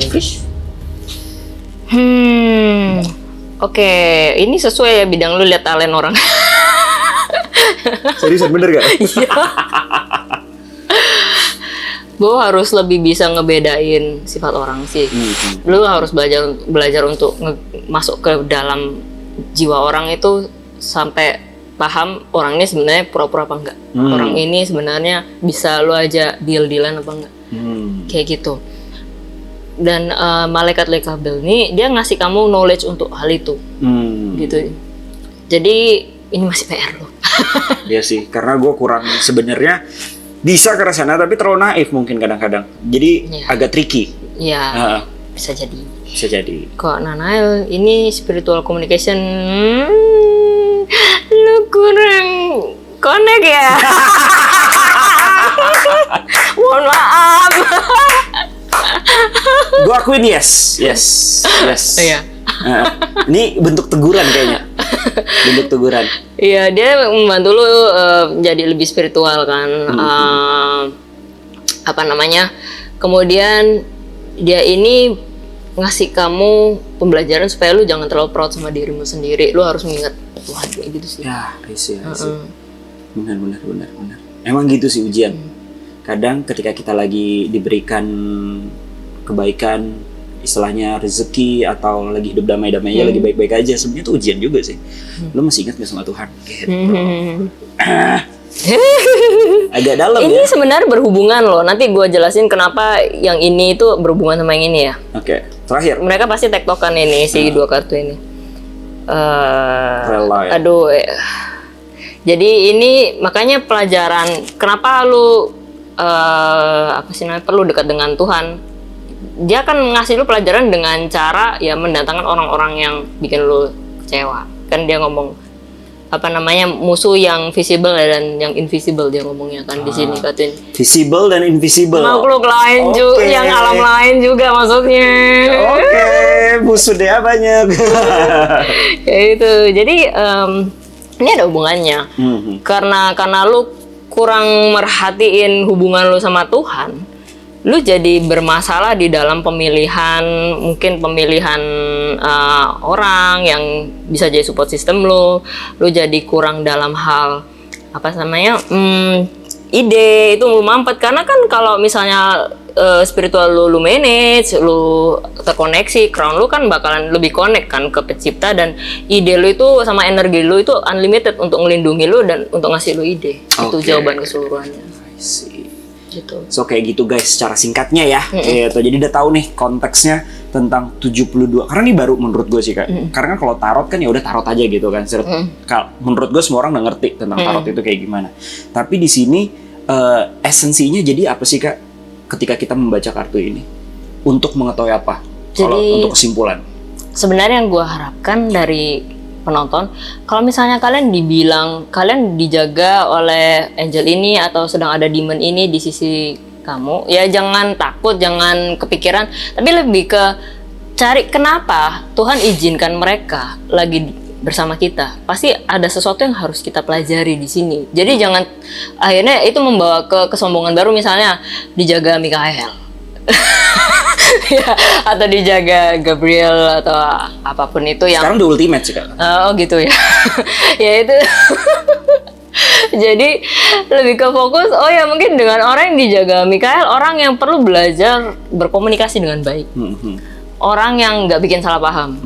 Oke, ini sesuai ya bidang lu, lihat talent orang. Seriusan bener gak? Gue harus lebih bisa ngebedain sifat orang sih. Lu harus belajar untuk masuk ke dalam jiwa orang itu sampai paham orang ini sebenarnya pura-pura apa enggak. Orang ini sebenarnya bisa lu aja deal-dealan apa enggak. Kayak gitu. Dan malaikat Lekabel ini dia ngasih kamu knowledge untuk hal itu. Gitu. Jadi ini masih PR lu. Iya sih, karena gue kurang sebenarnya bisa ke sana tapi terlalu naif mungkin kadang-kadang. Jadi agak tricky. Iya. Bisa jadi. Bisa jadi. Kok Nanael ini spiritual communication lu kurang connect ya. Mohon maaf. Gue akuin yes. Iya. Ini bentuk teguran kayaknya. Bentuk teguran. Iya, dia membantu lu jadi lebih spiritual kan. Apa namanya? Kemudian dia ini ngasih kamu pembelajaran supaya lu jangan terlalu proud sama dirimu sendiri. Lu harus mengingat Tuhan kayak gitu sih. Ya, I see. Benar. Emang gitu sih ujian. Kadang ketika kita lagi diberikan kebaikan, istilahnya rezeki atau lagi hidup damai-damainya, lagi baik-baik aja, sebenarnya itu ujian juga sih. Lu masih ingat gak sama Tuhan? Gitu. Agak dalam ini ya. sebenarnya berhubungan loh. Nanti gue jelasin kenapa yang ini itu berhubungan sama yang ini ya. Oke. Terakhir. Mereka pasti tektokan ini si dua kartu ini. Relael. Aduh. Jadi ini makanya pelajaran kenapa lu apa sih namanya perlu dekat dengan Tuhan. Dia akan ngasih lu pelajaran dengan cara ya mendatangkan orang-orang yang bikin lu kecewa. Kan dia ngomong apa namanya musuh yang visible dan yang invisible, dia ngomongnya kan di sini katanya. Visible dan invisible. Makhluk lain juga, yang alam lain juga maksudnya. Oke, musuh dia banyak. Kayak itu. Jadi ini ada hubungannya. Karena lu kurang merhatiin hubungan lu sama Tuhan, lu jadi bermasalah di dalam pemilihan, mungkin pemilihan orang yang bisa jadi support system lu jadi kurang dalam hal apa namanya ide itu lu mampet, karena kan kalau misalnya spiritual lu manage, lu terkoneksi, crown lu kan bakalan lebih connect kan ke pencipta, dan ide lu itu sama energi lu itu unlimited untuk melindungi lu dan untuk ngasih lu ide. Itu jawaban keseluruhannya. I see. Gitu. So kayak gitu guys secara singkatnya ya. Gitu. Jadi udah tahu nih konteksnya tentang 72. Karena ini baru menurut gue sih Kak. Karena kalau tarot kan ya udah tarot aja gitu kan. Menurut gue semua orang udah ngerti tentang tarot itu kayak gimana. Tapi di sini esensinya jadi apa sih Kak ketika kita membaca kartu ini? Untuk mengetahui apa? Kalau Jadi untuk kesimpulan. sebenarnya yang gue harapkan dari penonton, kalau misalnya kalian dibilang kalian dijaga oleh angel ini atau sedang ada demon ini di sisi kamu, ya jangan takut, jangan kepikiran, tapi lebih ke cari kenapa Tuhan izinkan mereka lagi bersama kita. Pasti ada sesuatu yang harus kita pelajari di sini. Jadi jangan akhirnya itu membawa ke kesombongan baru, misalnya dijaga Mikael. Ya, atau dijaga Gabriel atau apapun itu yang Sekarang The Ultimate sih, Kak. oh gitu ya. Ya itu. Jadi lebih ke fokus, oh ya mungkin dengan orang yang dijaga Mikael, orang yang perlu belajar berkomunikasi dengan baik. Orang yang nggak bikin salah paham.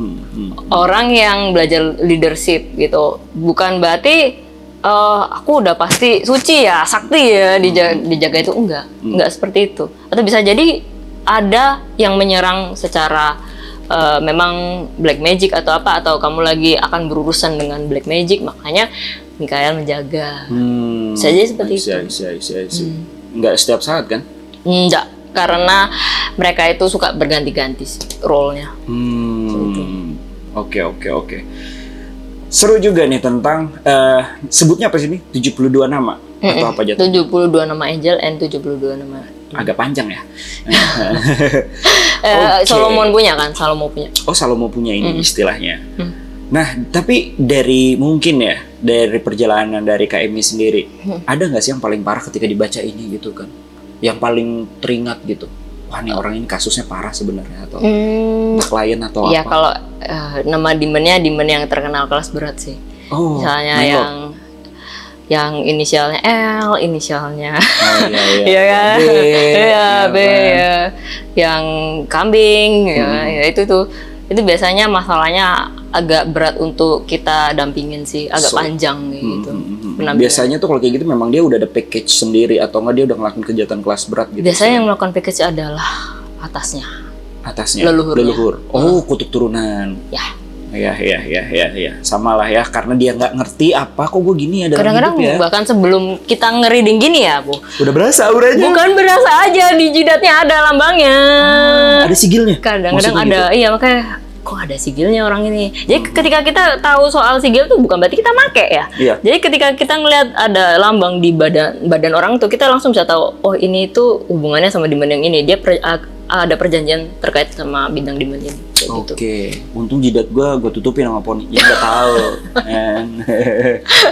Orang yang belajar leadership gitu. Bukan berarti aku udah pasti suci ya, sakti ya, dijaga itu enggak seperti itu. Atau bisa jadi ada yang menyerang secara memang black magic atau apa, atau kamu lagi akan berurusan dengan black magic, makanya Mikael menjaga. Bisa jadi seperti itu. Nggak setiap saat kan? Enggak, karena mereka itu suka berganti-ganti sih role-nya. Oke. Seru juga nih tentang sebutnya apa sih ini? 72 nama atau apa aja? 72 nama angel and 72 nama. Agak panjang ya. Solomon punya kan? Salomo punya. Oh, Salomo punya ini istilahnya. Nah, tapi dari mungkin ya, dari perjalanan dari Kak Emi sendiri, ada nggak sih yang paling parah ketika dibaca ini gitu kan? Yang paling teringat gitu. Wah, nih orang ini kasusnya parah sebenarnya, atau entah klien atau Ya apa. kalau nama demonnya demon yang terkenal kelas berat sih. Oh, misalnya Mindlock. yang inisialnya L, inisialnya Iya ya kan, B, ya B, kan? ya yang kambing, ya itu biasanya masalahnya agak berat untuk kita dampingin sih, agak panjang gitu. Biasanya tuh kalau kayak gitu memang dia udah ada package sendiri atau enggak dia udah ngelakuin kejahatan kelas berat gitu. Biasanya yang melakukan package adalah atasnya. Leluhur. Oh, kutub turunan. Ya. Ya. Sama lah ya, karena dia nggak ngerti apa kok gue gini ya dalam Kadang-kadang hidup ya. bahkan sebelum kita ngereading gini ya, Bu. Udah berasa auranya. Bukan berasa aja, di jidatnya ada lambangnya. Ada sigilnya. Kadang-kadang Maksudnya ada, gitu? iya makanya kok ada sigilnya orang ini. Jadi ketika kita tahu soal sigil tuh bukan berarti kita make ya. Iya. Jadi ketika kita ngelihat ada lambang di badan orang tuh, kita langsung bisa tahu, oh ini tuh hubungannya sama demon yang ini. Dia ada perjanjian terkait sama bintang demon ini. Kayak Oke, untung jidat gue tutupin sama poni, ya nggak tahu.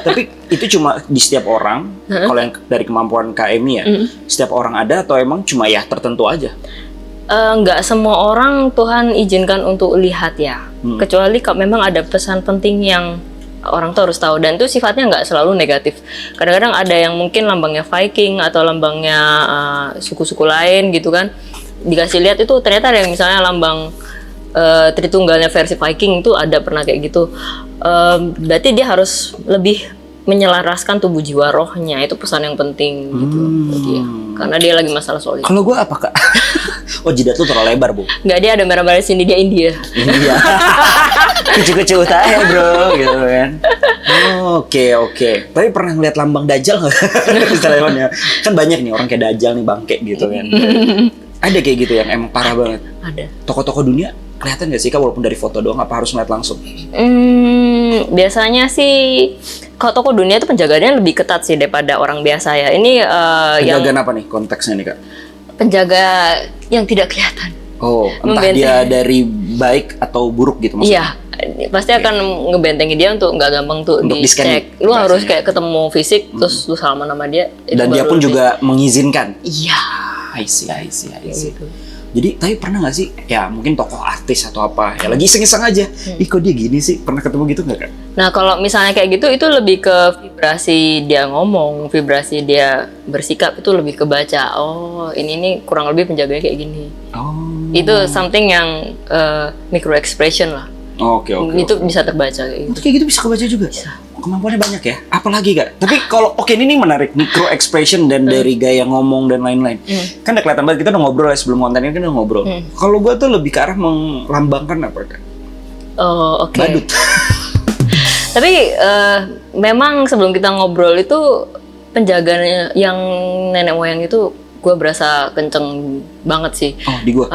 Tapi itu cuma di setiap orang. Kalau yang dari kemampuan KMI ya, setiap orang ada atau emang cuma ya tertentu aja? Nggak semua orang Tuhan izinkan untuk lihat ya, kecuali kalau memang ada pesan penting yang orang tuh harus tahu, dan itu sifatnya nggak selalu negatif. Kadang-kadang ada yang mungkin lambangnya Viking atau lambangnya suku-suku lain gitu kan, dikasih lihat itu ternyata ada yang misalnya lambang Tritunggalnya versi Viking itu ada pernah kayak gitu. Berarti dia harus lebih menyelaraskan tubuh jiwa rohnya, itu pesan yang penting gitu buat dia. Karena dia lagi masalah soal itu. Kalau gue apa, Kak? Oh, jidat lu terlalu lebar, Bu. Nggak, dia ada merah-merah di sini, dia India. Iya. Kecil-kecil ya, Bro, gitu kan. Oke. Tapi pernah ngeliat lambang Dajjal nggak? Istilahnya. Kan banyak nih orang kayak Dajjal nih, bangke gitu kan. Ada kayak gitu yang emang parah banget. Ada. Tokoh-tokoh dunia kelihatan nggak sih, Kak, walaupun dari foto doang, apa harus ngeliat langsung? Biasanya sih kalau tokoh dunia itu penjagaannya lebih ketat sih daripada orang biasa ya. Ini Penjagaan apa nih konteksnya nih, Kak? penjaga yang tidak kelihatan. Oh, entah dia dari baik atau buruk gitu maksudnya? Iya, pasti akan ngebentengin dia untuk nggak gampang tuh Untuk dicek. Lu harus kayak ketemu fisik, terus lu salaman sama dia. Dan dia pun juga mengizinkan? Iya. I see. Gitu. Jadi, tapi pernah nggak sih, ya mungkin tokoh artis atau apa, ya lagi iseng-iseng aja, ih kok dia gini sih, pernah ketemu gitu nggak, Kak? Nah kalau misalnya kayak gitu, itu lebih ke vibrasi dia ngomong, vibrasi dia bersikap, itu lebih kebaca. Oh ini kurang lebih penjaganya kayak gini. Oh. Itu something yang micro expression lah. Oke. Itu bisa terbaca kayak gitu. Kayak gitu bisa kebaca juga? Bisa. Kemampuannya banyak ya? Apalagi, Kak? Tapi kalau, ini menarik, micro expression dan dari gaya ngomong dan lain-lain. Kan udah kelihatan banget, kita udah ngobrol ya sebelum konten ini, kan udah ngobrol. Kalau gue tuh lebih ke arah melambangkan apa, Kak? Oh, oke. Badut. Tapi memang sebelum kita ngobrol itu penjaganya yang nenek moyang itu gue berasa kenceng banget sih. Oh, di gua.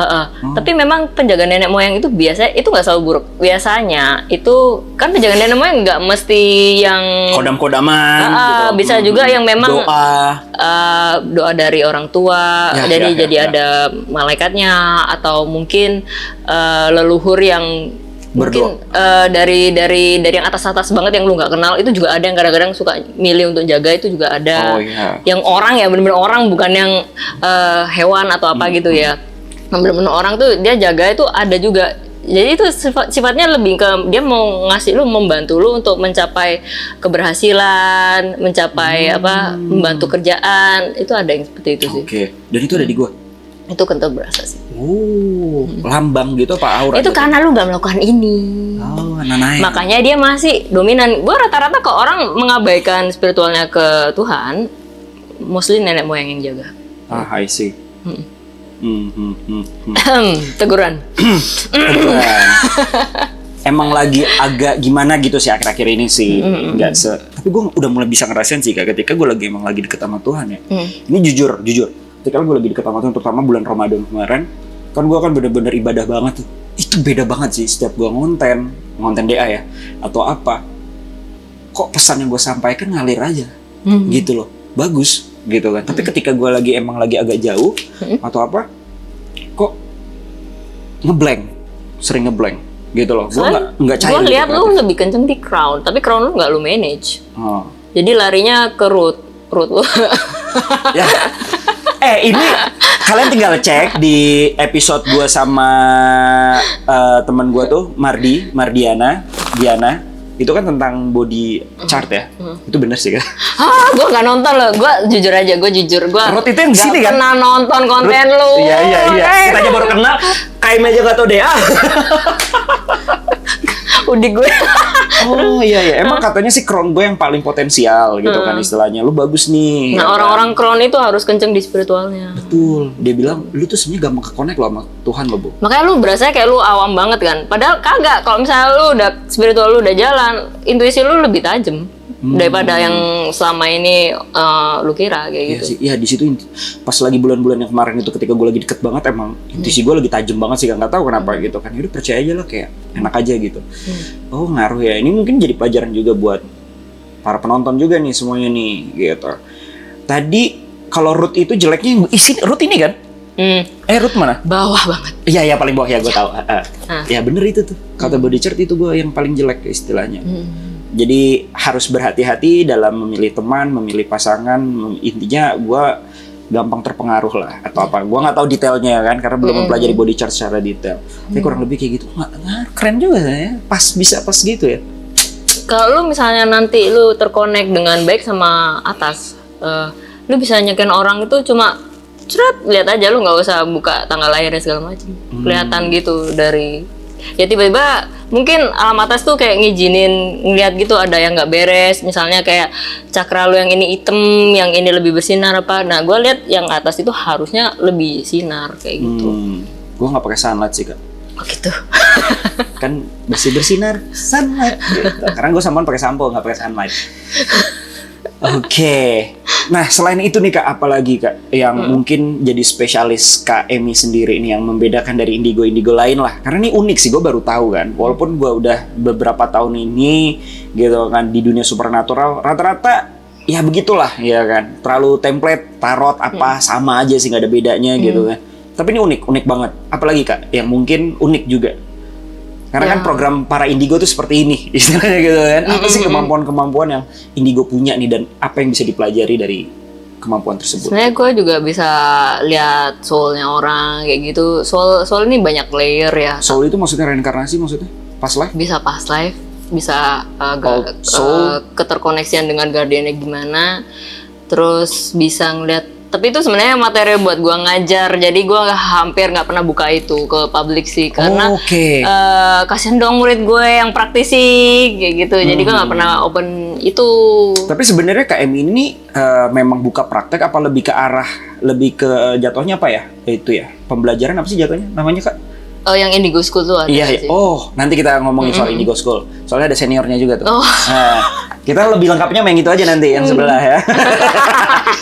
Tapi memang penjaga nenek moyang itu biasa itu nggak selalu buruk. Biasanya itu kan penjaga nenek moyang nggak mesti yang Kodam-kodaman gitu. bisa juga yang memang doa. Doa dari orang tua, jadi ada malaikatnya, atau mungkin leluhur yang mungkin dari yang atas banget yang lu nggak kenal, itu juga ada yang kadang-kadang suka milih untuk jaga, itu juga ada. Yang orang ya benar-benar orang, bukan yang hewan atau apa gitu ya. Benar-benar orang tuh dia jaga itu ada juga. Jadi itu sifatnya lebih ke dia mau ngasih lu, membantu lu untuk mencapai keberhasilan, mencapai membantu kerjaan. Itu ada yang seperti itu sih. Oke. Dan itu ada di gua. Itu kental berasa sih. Lambang gitu apa aura? Itu karena lu nggak melakukan ini. Nanai. Makanya dia masih dominan. Gua rata-rata ke orang mengabaikan spiritualnya ke Tuhan, mostly nenek moyang yang jaga. I see. Teguran. Emang lagi agak gimana gitu sih akhir-akhir ini sih. Tapi gue udah mulai bisa ngerasain sih Kak, ketika gue lagi emang lagi deket sama Tuhan ya. Ini jujur. Ketika gue lagi deket sama Tuhan, terutama bulan Ramadan kemarin, kan gue kan bener-bener ibadah banget tuh. Itu beda banget sih setiap gue ngonten DA ya, atau apa. Kok pesan yang gue sampaikan ngalir aja, gitu loh. Bagus gitu kan. Tapi ketika gue emang lagi agak jauh atau apa, kok sering ngeblank gitu loh. Gue nggak cair. Gue lihat lu lebih kenceng di crown, tapi crown lu nggak lu manage. Jadi larinya ke root lu. Ya. Ini kalian tinggal cek di episode gue sama teman gue tuh Diana. Itu kan tentang body chart ya. Itu bener sih kan? Gue nggak nonton loh. Gue jujur aja, gue Ruth itu yang di sini kan? Pernah nonton konten lu. Iya. Kita aja baru kenal. Kaim aja gak tau deh. Udah gue. Iya. Emang katanya sih crown gue yang paling potensial gitu kan istilahnya. Lu bagus nih. Nah, orang-orang crown itu harus kenceng di spiritualnya. Betul. Dia bilang lu tuh sebenarnya gampang ke-connect lo sama Tuhan lo, Bu. Makanya lu berasa kayak lu awam banget kan. Padahal kagak. Kalau misalnya lu udah spiritual, lu udah jalan, intuisi lu lebih tajam daripada yang selama ini lu kira kayak gitu. Iya di situ pas lagi bulan-bulan yang kemarin itu, ketika gue lagi deket banget, emang intuisi gue lagi tajam banget sih, nggak tahu kenapa gitu kan. Yaudah percaya aja lah, kayak enak aja gitu. Oh ngaruh ya. Ini mungkin jadi pelajaran juga buat para penonton juga nih semuanya nih gitu. Tadi kalau Ruth itu jeleknya Ruth ini kan? Ruth mana? Bawah banget. Iya paling bawah ya, gue tahu. Ya bener itu tuh kata body chart itu gue yang paling jelek istilahnya. Jadi harus berhati-hati dalam memilih teman, memilih pasangan. Intinya gue gampang terpengaruh lah atau apa. Gue nggak tahu detailnya kan, karena belum mempelajari body chart secara detail. Tapi kurang lebih kayak gitu. Keren juga ya. Bisa pas gitu ya. Kalau lu misalnya nanti lu terkonek dengan baik sama atas, lu bisa nyekin orang itu cuma lihat aja, lu nggak usah buka tanggal lahirnya segala macam. Kelihatan gitu dari, ya tiba-tiba mungkin alam atas tuh kayak ngizinin ngeliat gitu ada yang nggak beres, misalnya kayak cakra lu yang ini hitam, yang ini lebih bersinar apa. Nah gue lihat yang atas itu harusnya lebih sinar kayak gitu. Gue nggak pakai sunlight sih Kak. Oh gitu. Kan bersinar sunlight gitu. Karena gue sampean pakai sampo, nggak pakai sunlight. Oke. Nah selain itu nih Kak, apalagi Kak yang mungkin jadi spesialis Kak Emi sendiri nih yang membedakan dari indigo lain lah. Karena ini unik sih, gue baru tahu kan. Walaupun gue udah beberapa tahun ini gitu kan di dunia supernatural, rata-rata ya begitulah ya kan. Terlalu template, tarot apa sama aja sih, nggak ada bedanya gitu kan. Tapi ini unik banget. Apalagi Kak yang mungkin unik juga. Karena kan program para indigo tuh seperti ini istilahnya gitu kan. Apa sih kemampuan-kemampuan yang indigo punya nih, dan apa yang bisa dipelajari dari kemampuan tersebut? Sebenarnya gue juga bisa lihat soulnya orang kayak gitu. Soul ini banyak layer ya. Soul itu maksudnya reinkarnasi maksudnya? Past life? Bisa past life, bisa keterkoneksian dengan guardiannya gimana. Terus bisa ngeliat. Tapi itu sebenarnya materi buat gue ngajar, jadi gue hampir nggak pernah buka itu ke publik sih, karena kasian dong murid gue yang praktisi kayak gitu, jadi gue nggak pernah open itu. Tapi sebenarnya KM ini memang buka praktek apa lebih ke arah, lebih ke jatuhnya apa ya? Itu ya pembelajaran apa sih jatuhnya namanya Kak? Oh, yang Indigo School tuh ada Iya, sih. oh nanti kita ngomongin soal Indigo School. Soalnya ada seniornya juga tuh. Oh. Nah, kita lebih lengkapnya main itu aja nanti yang sebelah ya.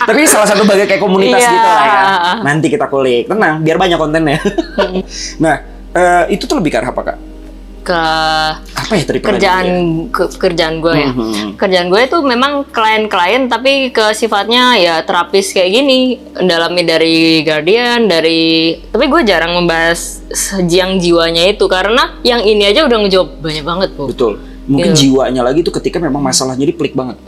Tapi salah satu bagian kayak komunitas Iya. gitu lah ya. Nanti kita kulik. Tenang, biar banyak kontennya. Nah, itu tuh lebih ke arah apa Kak? Ke Apa ya tadi pernah kerjaan gitu kerjaan gue ya. Kerjaan gue itu memang klien-klien tapi ke sifatnya ya terapis kayak gini, mendalami dari Guardian, tapi gue jarang membahas yang jiwanya itu karena yang ini aja udah ngejawab banyak banget, Bu. Betul. Mungkin jiwanya lagi tuh ketika memang masalahnya jadi pelik banget.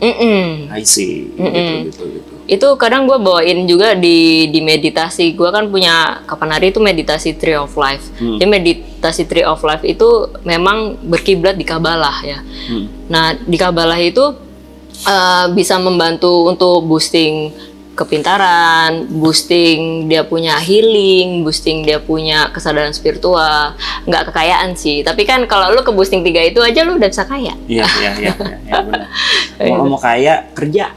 I see. Gitu. Itu kadang gue bawain juga di meditasi. Gue kan punya kapan hari itu meditasi Tree of Life. Jadi meditasi Tree of Life itu memang berkiblat di Kabbalah ya. Nah di Kabbalah itu bisa membantu untuk boosting kepintaran, boosting dia punya healing, boosting dia punya kesadaran spiritual. Nggak kekayaan sih, tapi kan kalau lu ke boosting 3 itu aja lu udah bisa kaya. Iya benar. Mau kaya kerja.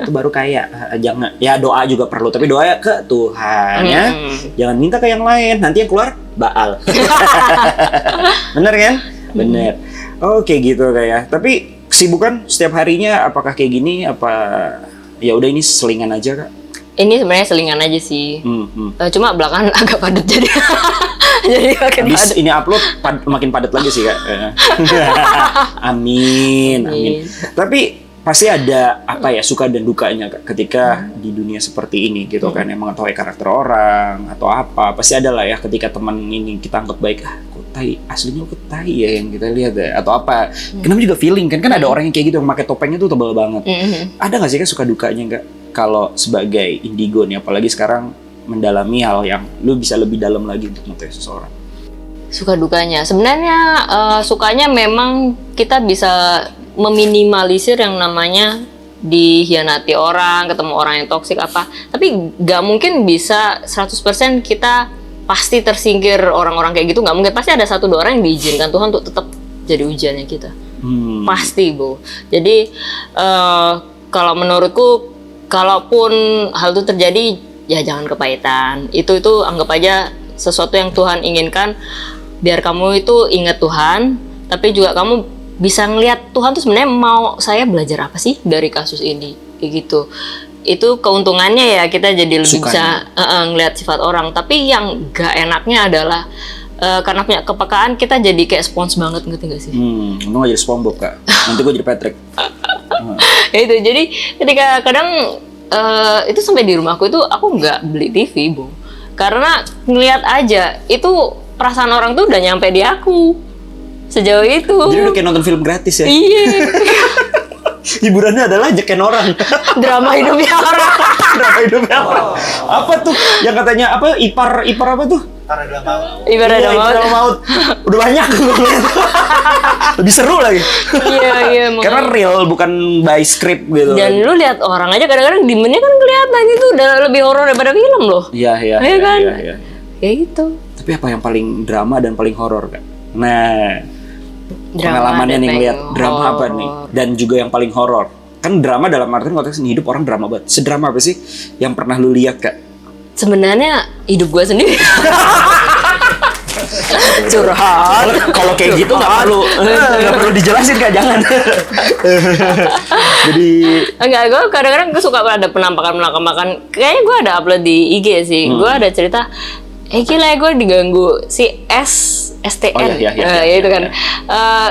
Itu baru kaya. Jangan ya doa juga perlu, tapi doa ke Tuhan ya. Jangan minta ke yang lain, nanti yang keluar baal. Bener kan? Bener. Oke gitu kayak. Tapi kesibukan setiap harinya apakah kayak gini apa ya udah ini selingan aja Kak? Ini sebenarnya selingan aja sih. Cuma belakangan agak padat jadi. Jadi makin Habis padat. ini upload makin padat lagi sih Kak. Amin. Tapi pasti ada apa ya suka dan dukanya Kak ketika di dunia seperti ini gitu kan. Emang tahu karakter orang atau apa pasti ada lah ya ketika teman ini kita anggap baik kok tai aslinya kok tai ya yang kita lihat ya atau apa. Kenapa juga feeling kan ada orang yang kayak gitu yang pakai topengnya tuh tebal banget. Ada nggak sih Kak suka dukanya nggak kalau sebagai indigo nih apalagi sekarang mendalami hal yang lu bisa lebih dalam lagi untuk mengetahui seseorang? Suka dukanya sebenarnya sukanya memang kita bisa meminimalisir yang namanya dihianati orang, ketemu orang yang toksik apa. Tapi nggak mungkin bisa 100% kita pasti tersingkir orang-orang kayak gitu. Nggak mungkin, pasti ada 1-2 orang yang diizinkan Tuhan untuk tetap jadi ujiannya kita. Pasti, Bu. Jadi kalau menurutku kalaupun hal itu terjadi ya jangan kepahitan. Itu anggap aja sesuatu yang Tuhan inginkan biar kamu itu ingat Tuhan, tapi juga kamu bisa ngelihat Tuhan tuh sebenarnya mau saya belajar apa sih dari kasus ini kayak gitu. Itu keuntungannya ya kita jadi lebih bisa ngelihat sifat orang. Tapi yang gak enaknya adalah karena punya kepekaan kita jadi kayak spons banget, ngerti gak sih? Untung gak jadi SpongeBob Kak. Nanti gue jadi Patrick. Itu jadi ketika kadang itu sampai di rumahku itu aku nggak beli TV, Bu. Karena ngelihat aja itu perasaan orang tuh udah nyampe di aku. Sejauh itu. Jadi udah kayak nonton film gratis ya? Iya. Hiburannya adalah jekin orang. Drama hidupnya orang. Drama hidupnya orang. Apa tuh? Yang katanya apa? Ipar apa tuh? Ibarat Ipar maut. Udah banyak. Lebih seru lagi. Iya. Karena real bukan by script gitu. Dan lu lihat orang aja kadang-kadang demonnya kan kelihatan itu udah lebih horor daripada film loh. Iya. Kan? Iya. Kayak gitu. Tapi apa yang paling drama dan paling horor Kak? Nah, Drama pengalamannya dan nih ngeliat paling drama apa horor. nih? Dan juga yang paling horor. Kan drama dalam artian konteks hidup orang drama banget. Sedrama apa sih yang pernah lu lihat Kak? Sebenarnya hidup gue sendiri. Curhat. Kalau kayak gitu nggak perlu dijelasin Kak, jangan. Jadi Enggak, gue kadang-kadang gue suka ada penampakan. Kayaknya gue ada upload di IG sih. Gue ada cerita, gila gue diganggu si STN. Oh, iya. Ya itu kan.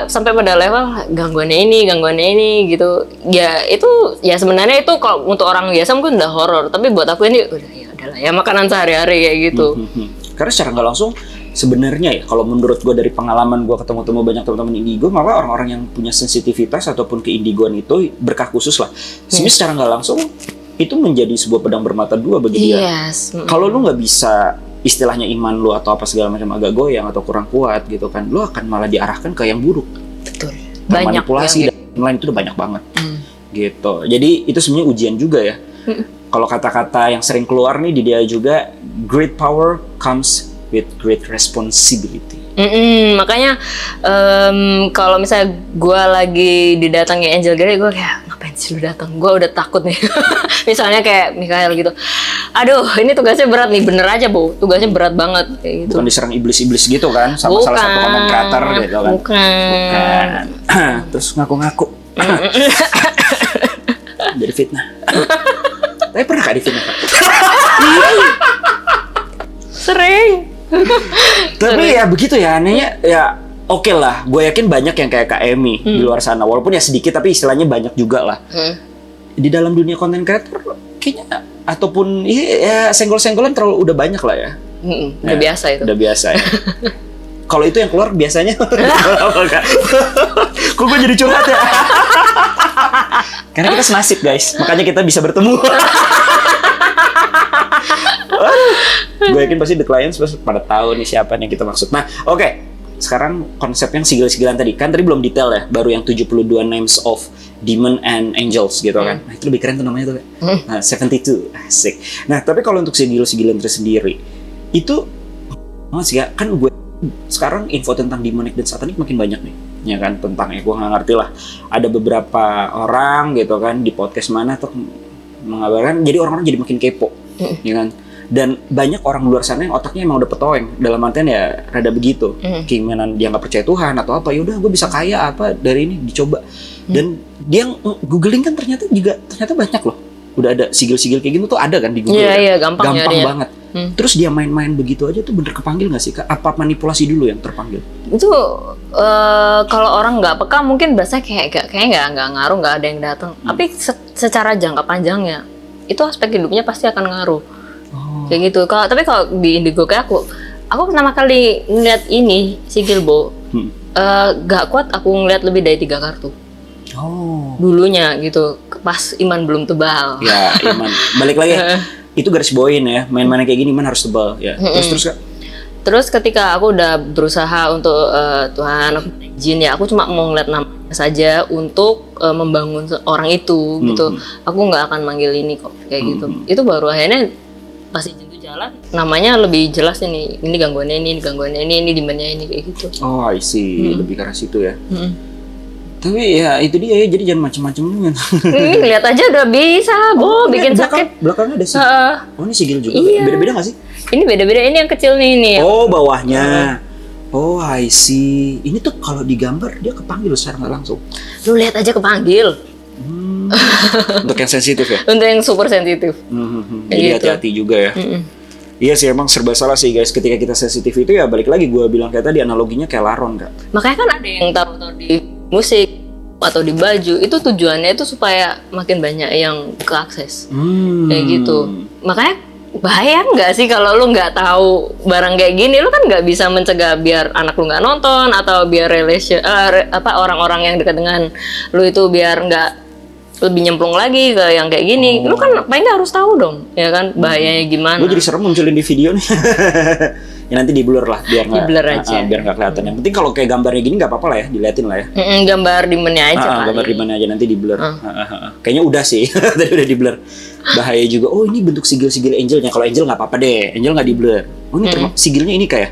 Sampai pada level gangguannya ini gitu. Ya itu ya sebenarnya itu kalau untuk orang biasa mungkin udah horor, tapi buat aku ini udah ya udahlah ya makanan sehari-hari kayak gitu. Karena secara nggak langsung sebenarnya ya kalau menurut gue dari pengalaman gue ketemu banyak teman-teman indigo, malah orang-orang yang punya sensitivitas ataupun keindigoan itu berkah khusus lah. Sebenarnya secara nggak langsung itu menjadi sebuah pedang bermata dua bagi dia. Kalau lu nggak bisa istilahnya iman lu atau apa segala macam agak goyang atau kurang kuat gitu kan, lu akan malah diarahkan ke yang buruk. Betul. Banyak manipulasi dan lain itu udah banyak banget. Gitu. Jadi itu sebenarnya ujian juga ya. Kalau kata-kata yang sering keluar nih di dia juga, great power comes with great responsibility. Makanya kalau misalnya gue lagi didatangi Angel Gary, gue kayak ngapain sih lu datang? Gue udah takut nih. Misalnya kayak Mikael gitu. Aduh, ini tugasnya berat nih. Bener aja, Bu. Tugasnya berat banget kayak gitu. Bukan diserang iblis-iblis gitu kan sama salah satu konten creator gitu kan. Bukan. Terus ngaku-ngaku. Jadi fitnah. Tapi pernah gak difitnah? Sering. Tapi ya begitu ya, anehnya ya oke lah. Gue yakin banyak yang kayak Kak Emi di luar sana. Walaupun ya sedikit tapi istilahnya banyak juga lah. Di dalam dunia konten creator kayaknya ataupun ya senggol-senggolan terlalu udah banyak lah ya. Udah biasa itu. Udah biasa ya. Kalau itu yang keluar biasanya kok gue jadi curhat ya? Karena kita senasib guys, makanya kita bisa bertemu. Gue yakin pasti the clients pada tahu nih siapa yang kita maksud. Nah, oke. Sekarang konsep yang sigil-sigilan tadi. Kan tadi belum detail ya, baru yang 72 names of demon and angels gitu kan. Nah, itu lebih keren tuh namanya tuh. Nah, 72. Asik. Nah, tapi kalau untuk sigil-sigilan tersendiri, itu mas ya, kan gue sekarang info tentang demonic dan satanik makin banyak nih. Ya kan, tentangnya gue nggak ngerti lah. Ada beberapa orang gitu kan di podcast mana tuh mengabarkan, jadi orang-orang jadi makin kepo. Ya kan? Dan banyak orang luar sana yang otaknya emang udah petoeng, dalam artian ya rada begitu, keinginan dia nggak percaya Tuhan atau apa, yaudah gue bisa kaya apa dari ini dicoba. Dan dia googling kan ternyata banyak loh, udah ada sigil-sigil kayak gitu tuh ada kan di Google. Iya, gampang banget. Terus dia main-main begitu aja tuh bener kepanggil nggak sih Kak? Apa manipulasi dulu yang terpanggil? Itu kalau orang nggak peka mungkin biasanya kayaknya nggak ngaruh, nggak ada yang datang. Tapi secara jangka panjangnya itu aspek hidupnya pasti akan ngaruh. Kayak gitu. Tapi kalau di Indigo kayak aku pertama kali ngeliat ini sigil Bo, gak kuat aku ngeliat lebih dari 3 kartu. Dulunya gitu, pas iman belum tebal. Ya iman. Balik lagi. Itu garis bawain ya, main-main kayak gini iman harus tebal ya. Terus Kak. Terus ketika aku udah berusaha untuk Tuhan aku izin ya, aku cuma mau ngeliat nama saja untuk membangun orang itu gitu. Aku nggak akan manggil ini kok kayak gitu. Itu baru akhirnya pas izin itu jalan, namanya lebih jelas ini gangguannya ini demonnya ini kayak gitu. Oh, I see. Lebih ke arah situ ya. Tapi ya itu dia ya, jadi jangan macam-macam kan. Lihat aja udah bisa, Bo, bikin sakit. Belakangnya ada sih. Oh, ini sigil juga. Iya. Beda-beda nggak sih? Ini beda-beda, ini yang kecil nih ini. Oh, bawahnya. Oh, I see. Ini tuh kalau digambar dia kepanggil secara nggak langsung. Lu lihat aja kepanggil. Untuk yang sensitif ya? Untuk yang super sensitif. Jadi gitu. hati-hati juga ya. Iya sih, emang serba salah sih guys. Ketika kita sensitif itu ya balik lagi gue bilang kayak tadi, analoginya kayak laron Kak. Makanya kan ada yang taruh di musik atau di baju, itu tujuannya itu supaya makin banyak yang keakses. Kayak gitu. Makanya bahaya nggak sih kalau lu nggak tahu barang kayak gini, lu kan nggak bisa mencegah biar anak lu nggak nonton atau biar orang-orang yang dekat dengan lu itu biar nggak lebih nyemplung lagi ke yang kayak gini. Lu kan paling nggak harus tahu dong, ya kan bahayanya gimana. Gue jadi serem munculin di video nih. Ya nanti di blur lah biar nggak biar nggak kelihatan. Yang penting kalau kayak gambarnya gini nggak apa-apa lah ya, diliatin lah ya. Gambar di mana aja. Gambar di mana aja nanti di blur. Kayaknya udah sih, tadi udah di blur. Bahaya juga. Oh ini bentuk sigil-sigil angelnya. Kalau angel nggak apa-apa deh, angel nggak di blur. Oh ini sigilnya ini kayak.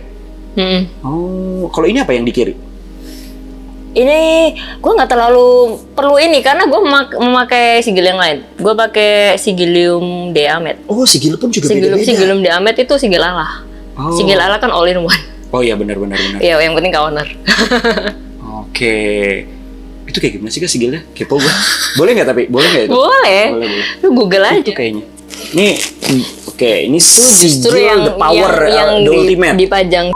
Oh kalau ini apa yang di kiri? Ini gue nggak terlalu perlu ini karena gue memakai sigil yang lain. Gue pakai Sigilium Deamet. Oh sigil pun juga beda-beda. Sigilium Deamet itu sigil Allah. Sigil Allah kan all in one. Oh iya benar. Iya yang penting ka owner. Oke. Itu kayak gimana sih Kak sigilnya? Kepo gue. Boleh nggak tapi? Boleh nggak itu? Boleh. Lu Google aja. Itu kayaknya. Nih, oke, ini justru sigil the power yang the ultimate. Dipajang.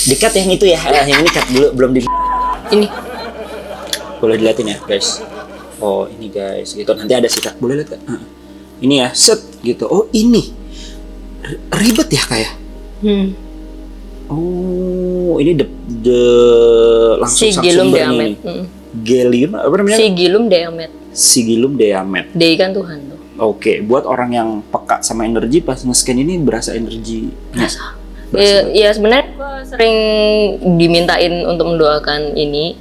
Dekat yang itu ya, yang ini cut dulu belum di. Ini. Boleh dilihatin ya guys. Oh ini guys, gitu nanti ada sih Kak. Boleh lihat Kak? Ini ya, set gitu. Oh ini ribet ya kayak. Oh ini the langsung Sigilum Deamet. Gelium apa namanya? Sigilum Deamet. Sigilum Deamet. Dei kan Tuhan tuh. Oke, buat orang yang peka sama energi pas nge-scan ini berasa energi. Berasa. Ya sebenarnya gue sering dimintain untuk mendoakan ini,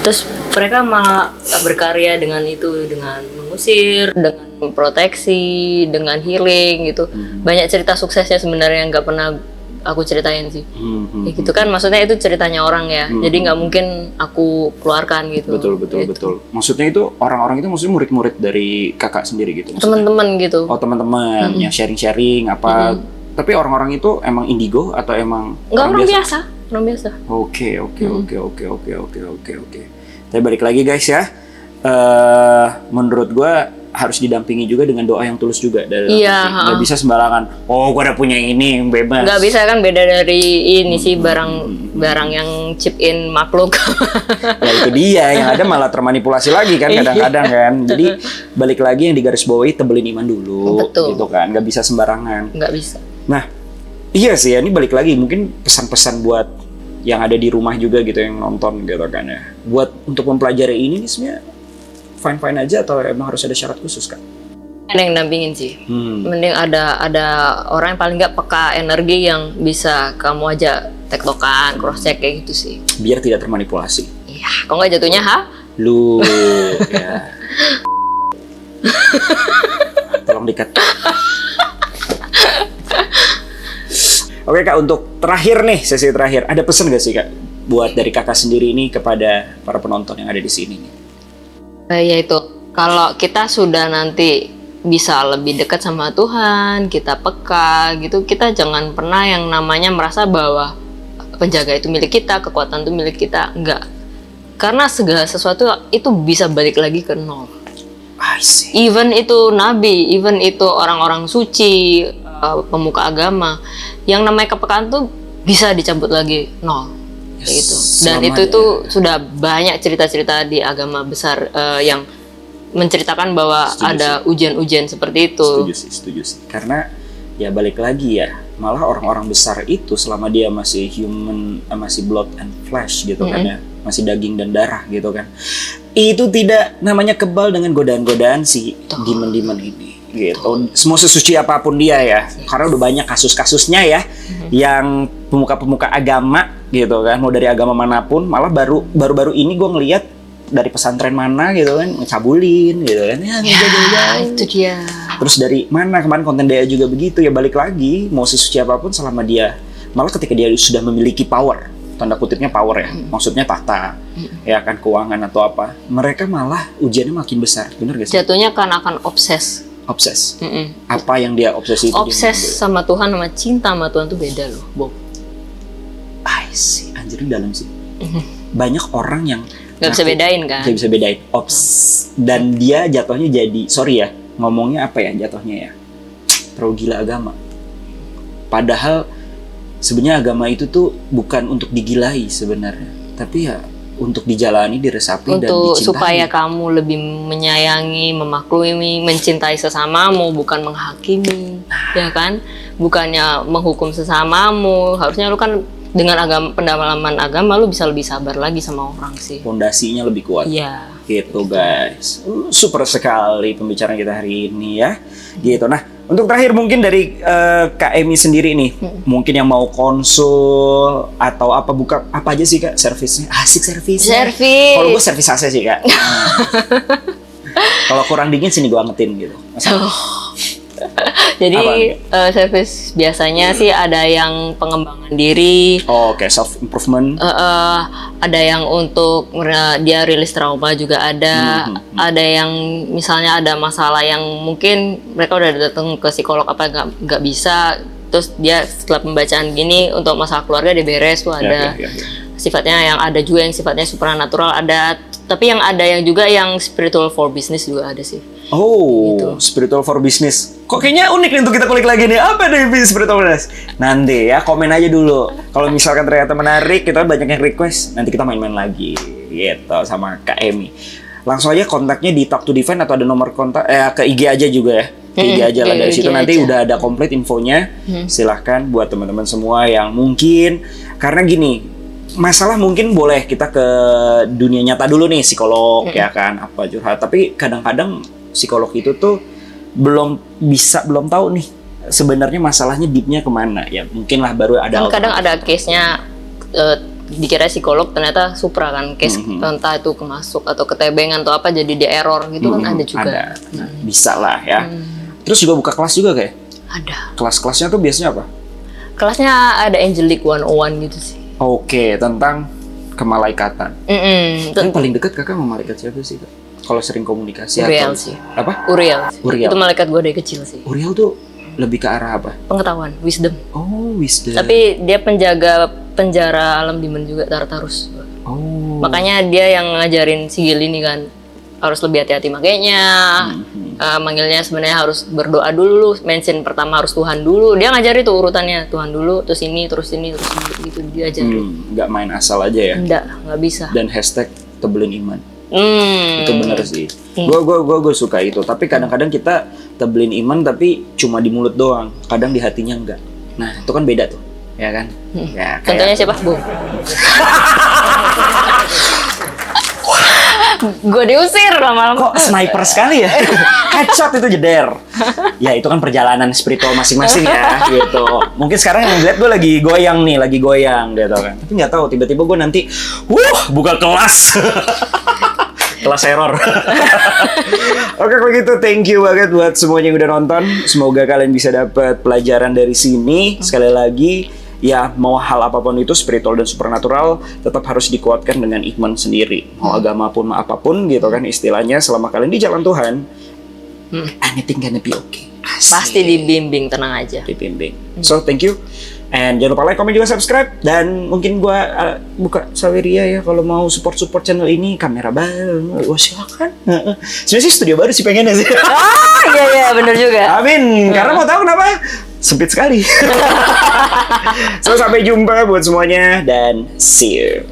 terus mereka malah berkarya dengan itu, dengan mengusir, dengan memproteksi, dengan healing gitu. Banyak cerita suksesnya sebenarnya yang nggak pernah aku ceritain sih. Ya gitu kan, maksudnya itu ceritanya orang ya. Jadi nggak mungkin aku keluarkan gitu. Betul. Maksudnya itu orang-orang itu maksudnya murid-murid dari kakak sendiri gitu? Teman-teman gitu. Oh, teman-teman yang sharing-sharing apa. Tapi orang-orang itu emang indigo atau emang Nggak, orang biasa. Orang biasa. Oke. Tapi balik lagi guys ya. Menurut gue harus didampingi juga dengan doa yang tulus juga dari nggak bisa sembarangan. Oh, gue udah punya ini yang bebas. Nggak bisa kan, beda dari ini sih barang yang chip in makhluk. Ya itu dia yang ada malah termanipulasi lagi kan kadang-kadang kan. Jadi balik lagi yang digarisbawahi, tebelin iman dulu. Betul. Gitu kan, nggak bisa sembarangan. Nggak bisa. Nah, iya sih ya, ini balik lagi mungkin pesan-pesan buat yang ada di rumah juga gitu yang nonton gitu kan ya. Buat untuk mempelajari ini nih sebenarnya fine-fine aja atau emang harus ada syarat khusus kan? Ada yang dampingin sih. Mending ada orang yang paling nggak peka energi yang bisa kamu aja tektokan, cross check kayak gitu sih. Biar tidak termanipulasi. Iya, kok nggak jatuhnya Lu ya. Tolong dikat. Oke Kak, untuk terakhir nih, sesi terakhir, ada pesan gak sih Kak buat dari Kakak sendiri ini kepada para penonton yang ada di sini nih? Yaitu kalau kita sudah nanti bisa lebih dekat sama Tuhan, kita peka gitu, kita jangan pernah yang namanya merasa bahwa penjaga itu milik kita, kekuatan itu milik kita. Enggak, karena segala sesuatu itu bisa balik lagi ke nol. I see. Even itu nabi, even itu orang-orang suci, pemuka agama, yang namanya kepekaan tuh bisa dicabut lagi nol. Gitu. Dan itu sudah banyak cerita-cerita di agama besar yang menceritakan bahwa ada ujian-ujian seperti itu. Setuju sih. Karena ya balik lagi ya, malah orang-orang besar itu selama dia masih human, masih blood and flesh gitu kan ya, masih daging dan darah gitu kan, itu tidak namanya kebal dengan godaan-godaan si demon-demon ini gitu. Semua sesuci apapun dia ya, karena udah banyak kasus-kasusnya ya, yang pemuka-pemuka agama gitu kan, mau dari agama manapun, malah baru-baru ini gue ngelihat dari pesantren mana gitu kan, ngecabulin gitu kan, ya itu dia. Terus dari mana kemarin konten dia juga begitu ya, balik lagi mau sesuci apapun selama dia, malah ketika dia sudah memiliki power, tanda kutipnya power ya, maksudnya tahta, ya kan, keuangan atau apa, mereka malah ujiannya makin besar, bener gak sih? Jatuhnya kan akan obses. Apa yang dia obsesi itu? Obses sama Tuhan, sama cinta sama Tuhan tuh beda loh, Bob. I see, anjir ini dalam sih. Banyak orang yang Gak bisa bedain kan? Gak bisa bedain. Dan dia jatuhnya jadi, sorry ya, ngomongnya apa ya jatuhnya ya, terlalu gila agama. Padahal sebenarnya agama itu tuh bukan untuk digilai sebenarnya, tapi ya untuk dijalani, diresapi, dan dicintai. Supaya kamu lebih menyayangi, memaklumi, mencintai sesamamu, bukan menghakimi, ya kan? Bukannya menghukum sesamamu. Harusnya lu kan dengan pendalaman agama lu bisa lebih sabar lagi sama orang sih. Pondasinya lebih kuat. Iya. Gitu guys. Super sekali pembicaraan kita hari ini ya. Gitu. Nah, untuk terakhir mungkin dari Kak Emi sendiri nih, mungkin yang mau konsul atau apa, buka apa aja sih Kak servisnya? Asik servisnya. Servis. Kalau gue servis AC sih Kak. Kalau kurang dingin sini gue angetin gitu. Jadi servis biasanya sih ada yang pengembangan diri. Oke, self improvement. Ada yang untuk dia rilis trauma juga ada. Ada yang misalnya ada masalah yang mungkin mereka udah datang ke psikolog apa nggak bisa. Terus dia setelah pembacaan gini untuk masalah keluarga dia beres tuh ada. Sifatnya yang ada juga yang sifatnya supernatural ada. Tapi yang ada yang juga yang spiritual for business juga ada sih. Oh, gitu. Spiritual for business. Kok kayaknya unik nih untuk kita kulik lagi nih. Apa nih spiritual for business? Nanti ya komen aja dulu. Kalau misalkan ternyata menarik, kita banyak yang request, nanti kita main-main lagi gitu sama Kak Emi. Langsung aja kontaknya di Talk to Divine atau ada nomor kontak ke IG aja juga ya. Ke IG aja lah, dari situ nanti udah ada komplit infonya. Silahkan buat teman-teman semua yang mungkin, karena gini, masalah mungkin boleh kita ke dunia nyata dulu nih, psikolog ya kan, apa curhat. Tapi kadang-kadang psikolog itu tuh belum tahu nih sebenarnya masalahnya deepnya kemana ya, mungkin lah baru ada. Kadang ada case-nya dikira psikolog ternyata supra kan, case entah itu kemasuk atau ketebengan atau apa jadi di error gitu kan ada juga. Ada, nah, bisa lah ya. Terus juga buka kelas juga kayak? Ada. Kelas-kelasnya tuh biasanya apa? Kelasnya ada Angelic 101 gitu sih. Oke, tentang kemalaikatan. Yang paling dekat kakak sama malaikat siapa sih kak? Kalau sering komunikasi Uriel atau sih. apa? Uriel. Uriel. Itu malaikat gue dari kecil sih. Uriel tuh lebih ke arah apa? Pengetahuan, wisdom. Oh, wisdom. Tapi dia penjaga penjara alam demon juga, Tartarus. Oh. Makanya dia yang ngajarin si Gil ini kan harus lebih hati-hati makanya. Manggilnya sebenarnya harus berdoa dulu. Mention pertama harus Tuhan dulu. Dia ngajari tuh urutannya, Tuhan dulu, terus ini, terus ini, terus ini, gitu dia ajarin. Nggak main asal aja ya. Nggak bisa. Dan hashtag tebelin iman. Itu bener sih. Gue suka itu. Tapi kadang-kadang kita tebelin iman tapi cuma di mulut doang. Kadang di hatinya enggak. Nah itu kan beda tuh, ya kan? Ya, Contohnya siapa, Bu? Gue diusir lama-lama. Kok sniper sekali ya? Headshot itu jeder. Ya itu kan perjalanan spiritual masing-masing ya, gitu. Mungkin sekarang yang lihat gue lagi goyang gitu kan. Tapi nggak tahu tiba-tiba gue nanti, buka kelas. Kelas error. Oke kalau gitu thank you banget buat semuanya yang udah nonton. Semoga kalian bisa dapat pelajaran dari sini. Sekali lagi ya mau hal apapun itu spiritual dan supernatural tetap harus dikuatkan dengan iman sendiri. Mau agama pun mau apapun gitu kan istilahnya, selama kalian di jalan Tuhan, anything gonna be okay. Asik. Pasti dibimbing, tenang aja. Dibimbing. So thank you. And jangan lupa like, comment, juga subscribe. Dan mungkin gua buka Saweria ya kalau mau support channel ini, kamera baru. Wah silakan. Sebenarnya sih studio baru sih pengennya sih. Iya bener juga. Amin. Karena mau tahu kenapa? Sempit sekali. So sampai jumpa buat semuanya dan see you.